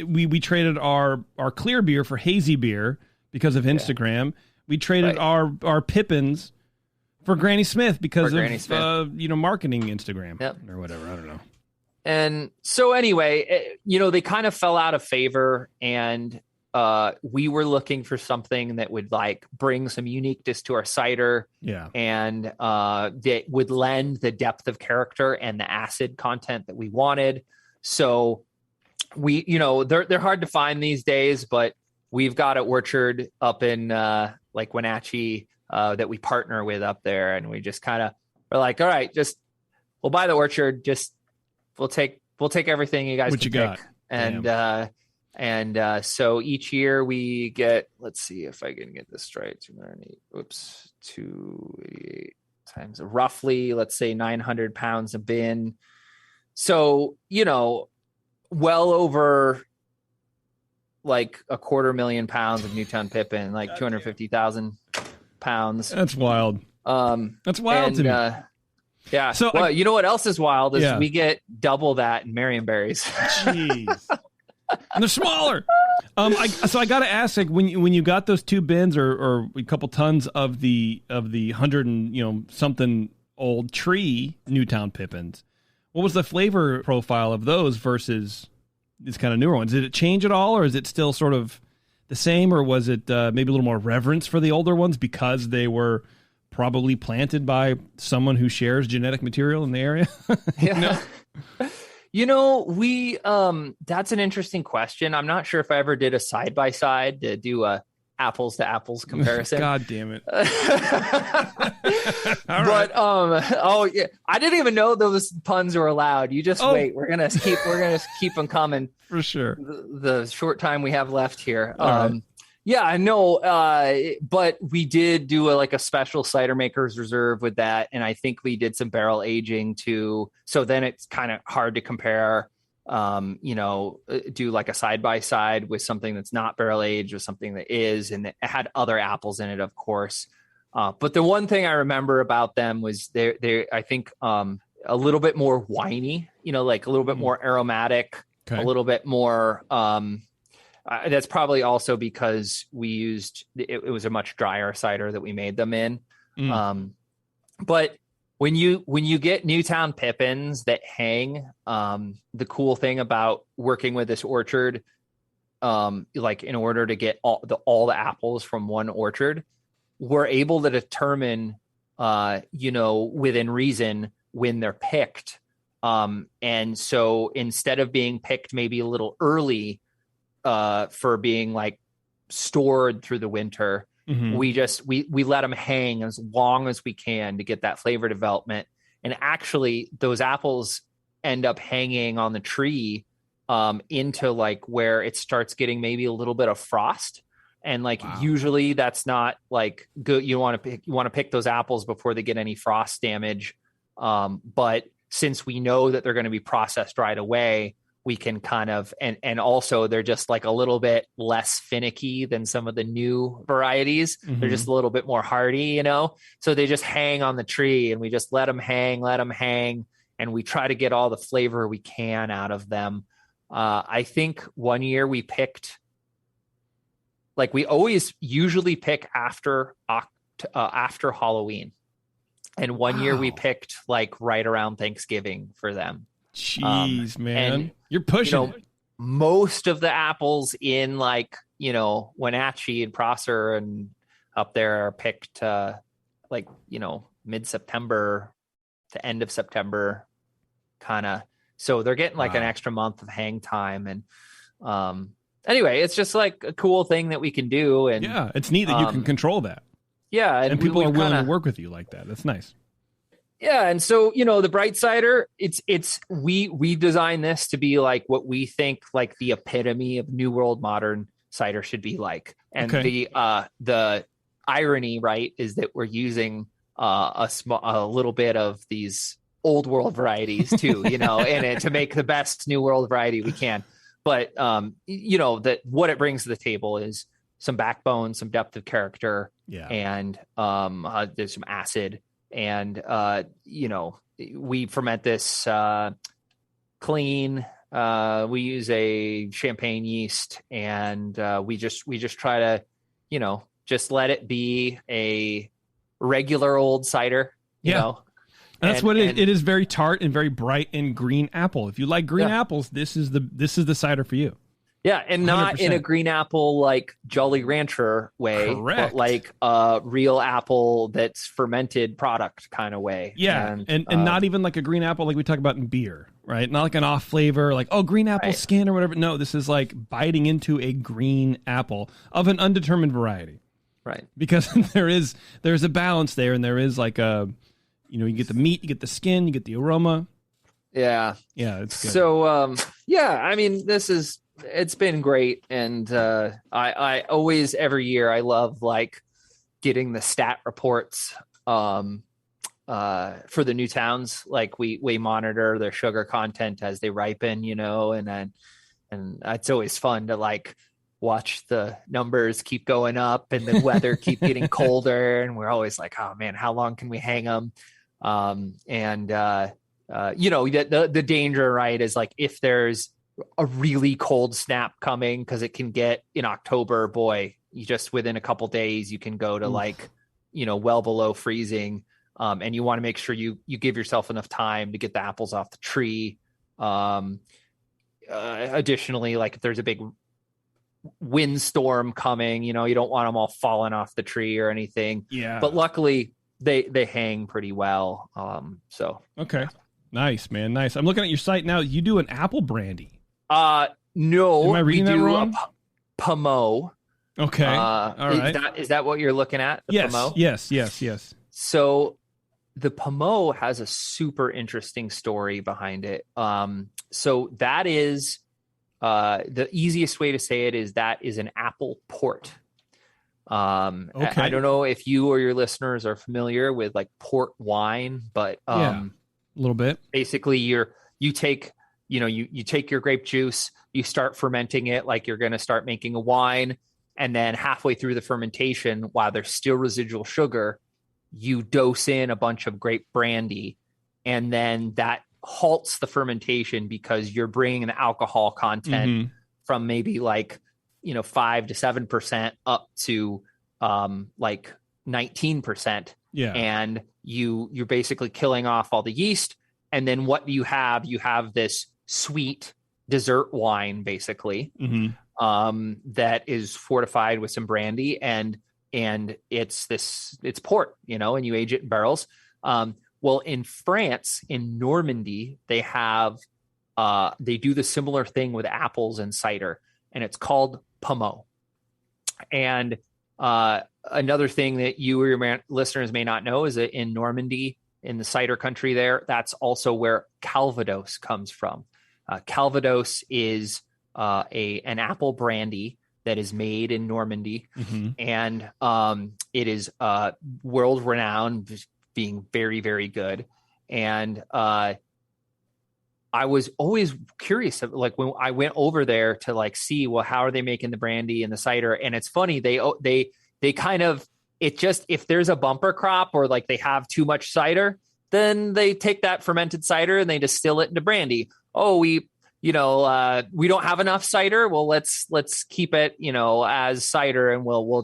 we traded our clear beer for hazy beer because of Instagram. We traded our Pippins for Granny Smith because of marketing Instagram or whatever. I don't know. And so anyway, they kind of fell out of favor, and we were looking for something that would like bring some uniqueness to our cider, and that would lend the depth of character and the acid content that we wanted. So we, they're hard to find these days, but we've got an orchard up in like Wenatchee that we partner with up there, and we just we're like, all right, we'll buy the orchard, we'll take everything you guys what can you pick. got. And so each year we get, let's see if I can get this right. 288 times roughly, let's say 900 pounds a bin. So, well over like 250,000 pounds of Newtown Pippin, like 250,000 pounds. That's wild. That's wild to me. Yeah. So you know what else is wild is we get double that in Marionberries. Jeez. And they're smaller. So I got to ask, like, when you got those two bins or a couple tons of the 100 and something old tree Newtown Pippins, what was the flavor profile of those versus these kind of newer ones? Did it change at all, or is it still sort of the same, or was it maybe a little more reverence for the older ones because they were probably planted by someone who shares genetic material in the area? We that's an interesting question. I'm not sure if I ever did a side by side to do a apples to apples comparison. God damn it. But I didn't even know those puns were allowed. You just wait. We're gonna keep them coming for sure. The short time we have left here. Right. Yeah, I know. But we did do a special cider makers reserve with that. And I think we did some barrel aging too. So then it's kind of hard to compare, do like a side by side with something that's not barrel aged with something that is, and it had other apples in it, of course. But the one thing I remember about them was they're I think, a little bit more winey, like a little bit more aromatic, a little bit more, that's probably also because we used it was a much drier cider that we made them in. But when you get Newtown Pippins that hang, the cool thing about working with this orchard, like in order to get all the apples from one orchard, we're able to determine, within reason when they're picked. And so instead of being picked maybe a little early, for being like stored through the winter, we let them hang as long as we can to get that flavor development. And actually those apples end up hanging on the tree into like where it starts getting maybe a little bit of frost. And usually that's not like good. You want to pick those apples before they get any frost damage. But since we know that they're going to be processed right away, we can kind of, and also they're just like a little bit less finicky than some of the new varieties. They're just a little bit more hardy, so they just hang on the tree, and we just let them hang. And we try to get all the flavor we can out of them. I think one year we picked, like we always usually pick after Halloween. And one year we picked like right around Thanksgiving for them. Jeez, man. You're pushing it. most of the apples in like, Wenatchee and Prosser and up there are picked mid-September to end of September kind of. So they're getting like an extra month of hang time. And anyway, it's just like a cool thing that we can do. And yeah, it's neat that you can control that. Yeah. And people are willing to work with you like that. That's nice. Yeah. And so, the bright cider, we designed this to be like what we think like the epitome of New World modern cider should be like. And the irony, right, is that we're using a little bit of these old world varieties too, in it to make the best New World variety we can. But, that what it brings to the table is some backbone, some depth of character, and there's some acid. And, we ferment this clean. We use a champagne yeast, and we just try to, just let it be a regular old cider, you know. And that's what it is. Very tart and very bright and green apple. If you like green apples, this is the cider for you. Yeah, and not 100%. In a green apple like Jolly Rancher way, correct, but like a real apple that's fermented product kind of way. Yeah, and not even like a green apple like we talk about in beer, right? Not like an off flavor, like green apple skin or whatever. No, this is like biting into a green apple of an undetermined variety, right? Because there's a balance there, and there is like a. You get the meat, you get the skin, you get the aroma. Yeah. Yeah, it's good. So, I mean, it's been great. And I always, every year, I love like getting the stat reports for the new towns. Like we monitor their sugar content as they ripen, and it's always fun to like watch the numbers keep going up and the weather keep getting colder. And we're always like, oh man, how long can we hang them? The danger, right, is like if there's a really cold snap coming, because it can get in October, boy, you just within a couple days you can go to like, well below freezing. And you want to make sure you give yourself enough time to get the apples off the tree. Additionally, like if there's a big windstorm coming, you don't want them all falling off the tree or anything. Yeah. But luckily they hang pretty well. Okay. Nice, man. Nice. I'm looking at your site now. You do an apple brandy. No. Am I reading that wrong? Pommeau. Okay. All right. Is that what you're looking at? Yes. Pommeau? Yes. So the Pommeau has a super interesting story behind it. So that is the easiest way to say it is that is an apple port. Okay. I don't know if you or your listeners are familiar with like port wine, but a little bit. Basically, you take your grape juice, you start fermenting it like you're going to start making a wine, and then halfway through the fermentation, while there's still residual sugar, you dose in a bunch of grape brandy, and then that halts the fermentation because you're bringing the alcohol content from maybe like 5 to 7% up to like 19%. Yeah. And you're basically killing off all the yeast. And then what do you have? You have this sweet dessert wine, basically, that is fortified with some brandy, and it's port, and you age it in barrels. Well, in France, in Normandy, they have they do the similar thing with apples and cider, and it's called Pommeau. And another thing that you or your listeners may not know is that in Normandy, in the cider country there, that's also where Calvados comes from. Calvados is an apple brandy that is made in Normandy, and it is world renowned, being very, very good. And I was always curious, like when I went over there to like see, well, how are they making the brandy and the cider? And it's funny, they kind of, it just, if there's a bumper crop or like they have too much cider, then they take that fermented cider and they distill it into brandy. Oh, we don't have enough cider. Well, let's keep it, as cider, and we'll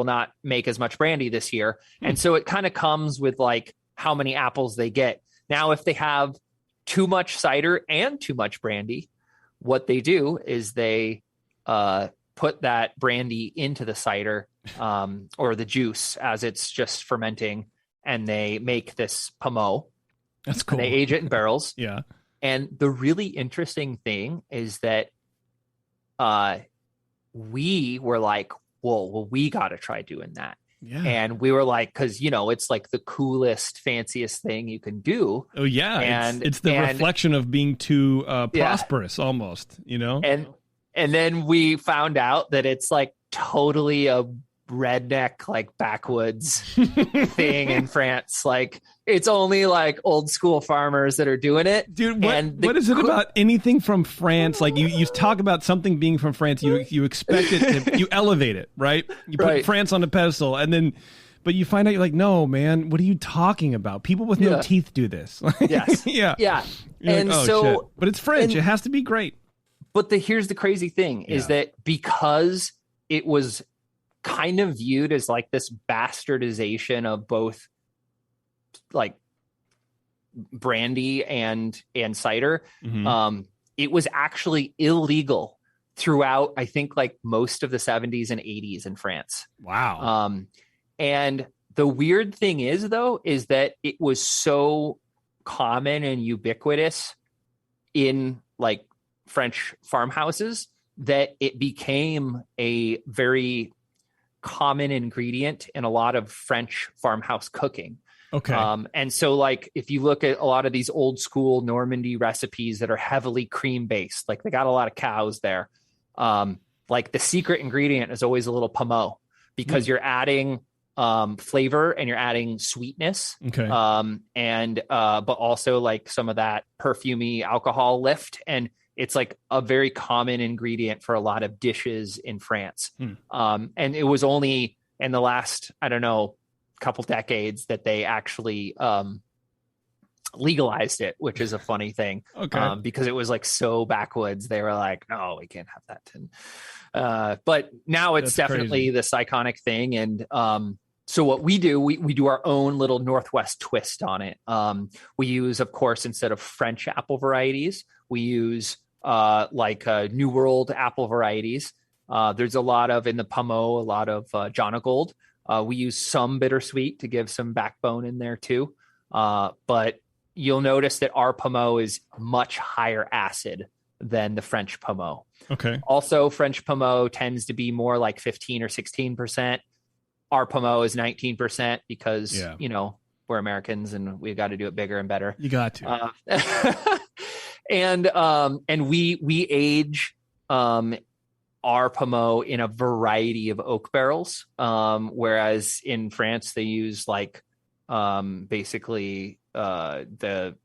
not make as much brandy this year. And so it kind of comes with like how many apples they get. Now, if they have too much cider and too much brandy, what they do is they put that brandy into the cider or the juice as it's just fermenting, and they make this pommeau. That's cool. And they age it in barrels. Yeah. And the really interesting thing is that we were like, well, we got to try doing that. Yeah. And we were like, because, it's like the coolest, fanciest thing you can do. Oh, yeah. And it's the reflection of being too prosperous almost, And then we found out that it's like totally a redneck, like backwoods thing in France. Like it's only like old school farmers that are doing it. Dude, what is it about anything from France? Like you talk about something being from France, you expect it to, you elevate it, right? You put France on a pedestal, and then but you find out you're like, no, man, what are you talking about? People with no teeth do this. Yes. Yeah. You're and like, so shit. But it's French, it has to be great. But here's the crazy thing is that because it was kind of viewed as like this bastardization of both like brandy and cider, it was actually illegal throughout, I think, like most of the 70s and 80s in France. Wow. And the weird thing is, though, is that it was so common and ubiquitous in like French farmhouses that it became a very common ingredient in a lot of French farmhouse cooking. Okay. And so like, if you look at a lot of these old school Normandy recipes that are heavily cream based, like they got a lot of cows there. Like the secret ingredient is always a little pommeau because you're adding flavor and you're adding sweetness. Okay. But also like some of that perfumey alcohol lift. And it's like a very common ingredient for a lot of dishes in France. And it was only in the last, I don't know, couple decades that they actually legalized it, which is a funny thing. Okay. Because it was like so backwoods. They were like, no, we can't have that. But now it's definitely this iconic thing. And so what we do, we do our own little Northwest twist on it. We use, of course, instead of French apple varieties, we use New World apple varieties. There's a lot of, in the pommeau, a lot of Jonagold. We use some bittersweet to give some backbone in there too. But you'll notice that our pommeau is much higher acid than the French pommeau. Okay. Also, French pommeau tends to be more like 15 or 16%. Our pommeau is 19% because, we're Americans and we've got to do it bigger and better. You got to. And we age our pommeau in a variety of oak barrels, whereas in France they use like basically the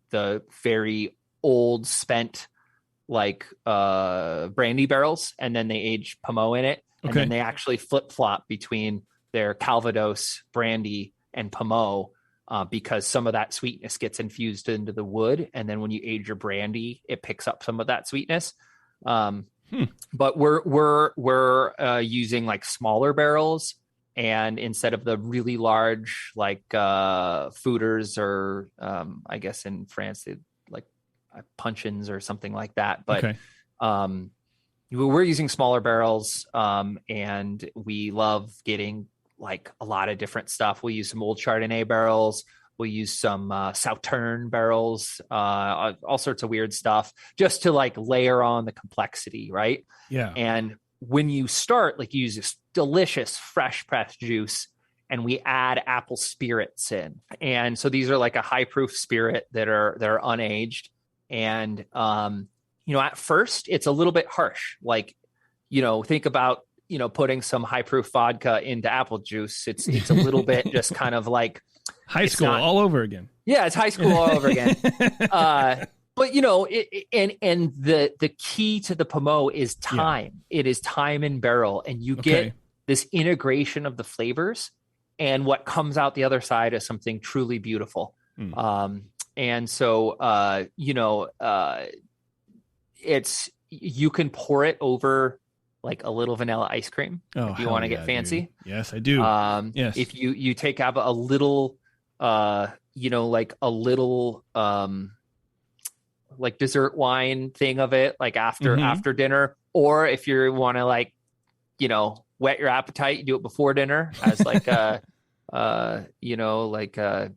very old spent like brandy barrels, and then they age pommeau in it, and then they actually flip flop between their Calvados brandy and pommeau. Because some of that sweetness gets infused into the wood, and then when you age your brandy, it picks up some of that sweetness. But we're using like smaller barrels, and instead of the really large like foeders or I guess in France they like puncheons or something like that. But we're using smaller barrels, and we love getting like a lot of different stuff. We use some old Chardonnay barrels. We'll use some Sauternes barrels, all sorts of weird stuff just to like layer on the complexity. Right. Yeah. And when you start, like you use this delicious fresh pressed juice, and we add apple spirits in. And so these are like a high proof spirit that are unaged. And, at first it's a little bit harsh. Like, think about, putting some high proof vodka into apple juice. It's a little bit just kind of like high school all over again. Yeah, it's high school all over again. But the key to the pommeau is time. Yeah. It is time in barrel, and you get this integration of the flavors, and what comes out the other side is something truly beautiful. And so it's, you can pour it over like a little vanilla ice cream if you want to get fancy. Dude. Yes, I do. Yes. If you take out a little, like a little, like dessert wine thing of it, like after dinner, or if you want to like, you know, whet your appetite, you do it before dinner as like a, you know, like a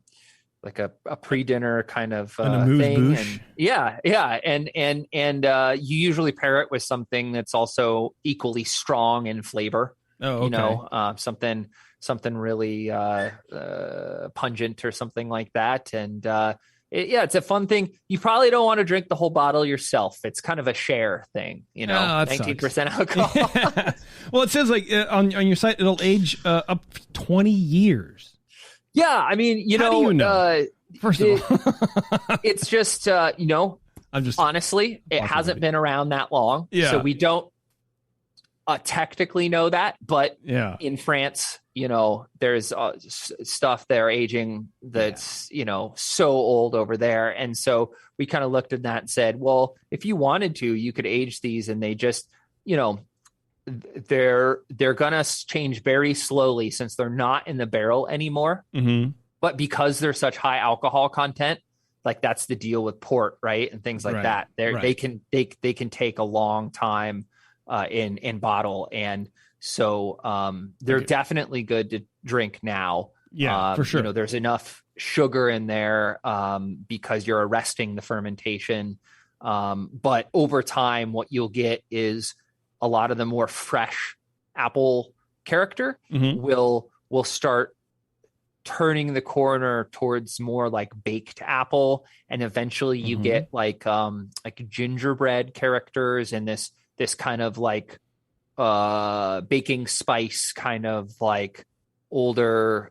pre-dinner kind of thing. And yeah. And you usually pair it with something that's also equally strong in flavor. Oh, okay. You know, something really pungent or something like that. And it's a fun thing. You probably don't want to drink the whole bottle yourself. It's kind of a share thing, you know, 19% alcohol. Yeah. Well, it says like on your site, it'll age up 20 years. Yeah. I mean, How do you know? First of all, it's just, you know, honestly, it hasn't been around that long. Yeah. So we don't technically know that, but in France, you know, there's stuff they're aging that's, you know, so old over there. And so we kind of looked at that and said, well, if you wanted to, you could age these, and they just, you know, they're going to change very slowly since they're not in the barrel anymore. Mm-hmm. But because they're such high alcohol content, like that's the deal with port, right? And things like that. They can take a long time in bottle. And so they're definitely good to drink now. Yeah, for sure. You know, there's enough sugar in there because you're arresting the fermentation. But over time, what you'll get is a lot of the more fresh apple character will start turning the corner towards more like baked apple, and eventually you get like gingerbread characters and this kind of like baking spice kind of like older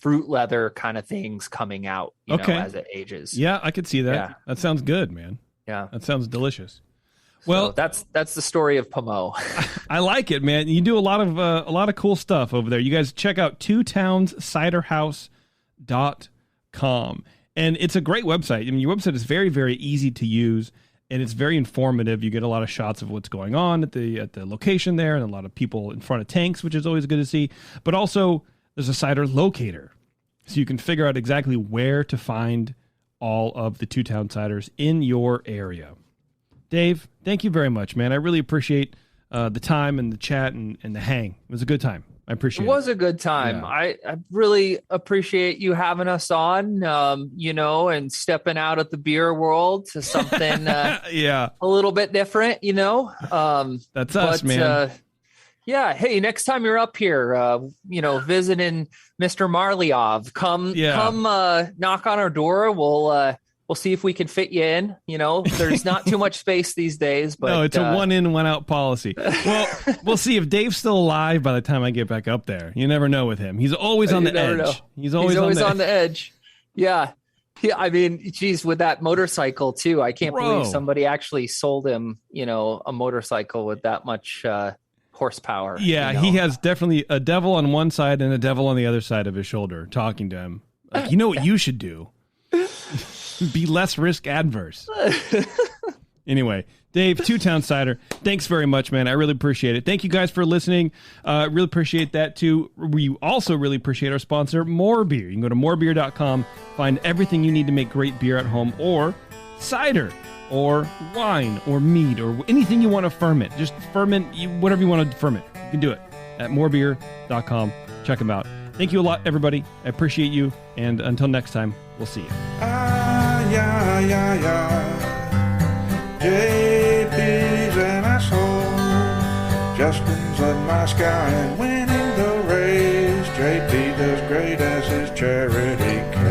fruit leather kind of things coming out, you know, as it ages. Yeah, I could see that. Yeah. That sounds good, man. Yeah. That sounds delicious. Well, so that's the story of Pommeau. I like it, man. You do a lot of cool stuff over there. You guys check out townsciderhouse.com. And it's a great website. I mean, your website is very, very easy to use, and it's very informative. You get a lot of shots of what's going on at the location there, and a lot of people in front of tanks, which is always good to see. But also, there's a cider locator, so you can figure out exactly where to find all of the Two Towns ciders in your area. Dave, thank you very much, man. I really appreciate the time and the chat and the hang. It was a good time. I appreciate it. It was a good time. Yeah. I really appreciate you having us on, you know, and stepping out of the beer world to something a little bit different, you know. That's us, man. Yeah. Hey, next time you're up here, you know, visiting Mr. Marliov, come knock on our door. We'll see if we can fit you in. You know, there's not too much space these days, but no, it's a one in, one out policy. Well, we'll see if Dave's still alive by the time I get back up there. You never know with him. He's always on the edge. Know. He's always on the edge. Yeah. I mean, geez, with that motorcycle too, I can't believe somebody actually sold him, you know, a motorcycle with that much horsepower. Yeah, you know? He has definitely a devil on one side and a devil on the other side of his shoulder talking to him. Like, you know what you should do? Be less risk adverse. Anyway, Dave, Two Towns Cider, thanks very much, man. I really appreciate it. Thank you guys for listening. Really appreciate that too. We also really appreciate our sponsor, More Beer. You can go to morebeer.com, find everything you need to make great beer at home, or cider, or wine, or mead, or anything you want to ferment. Just ferment whatever you want to ferment. You can do it at morebeer.com. Check them out. Thank you a lot, everybody. I appreciate you. And until next time, we'll see you. JP's an asshole. Justin's a nice guy and winning the race. JP does great as his charity case.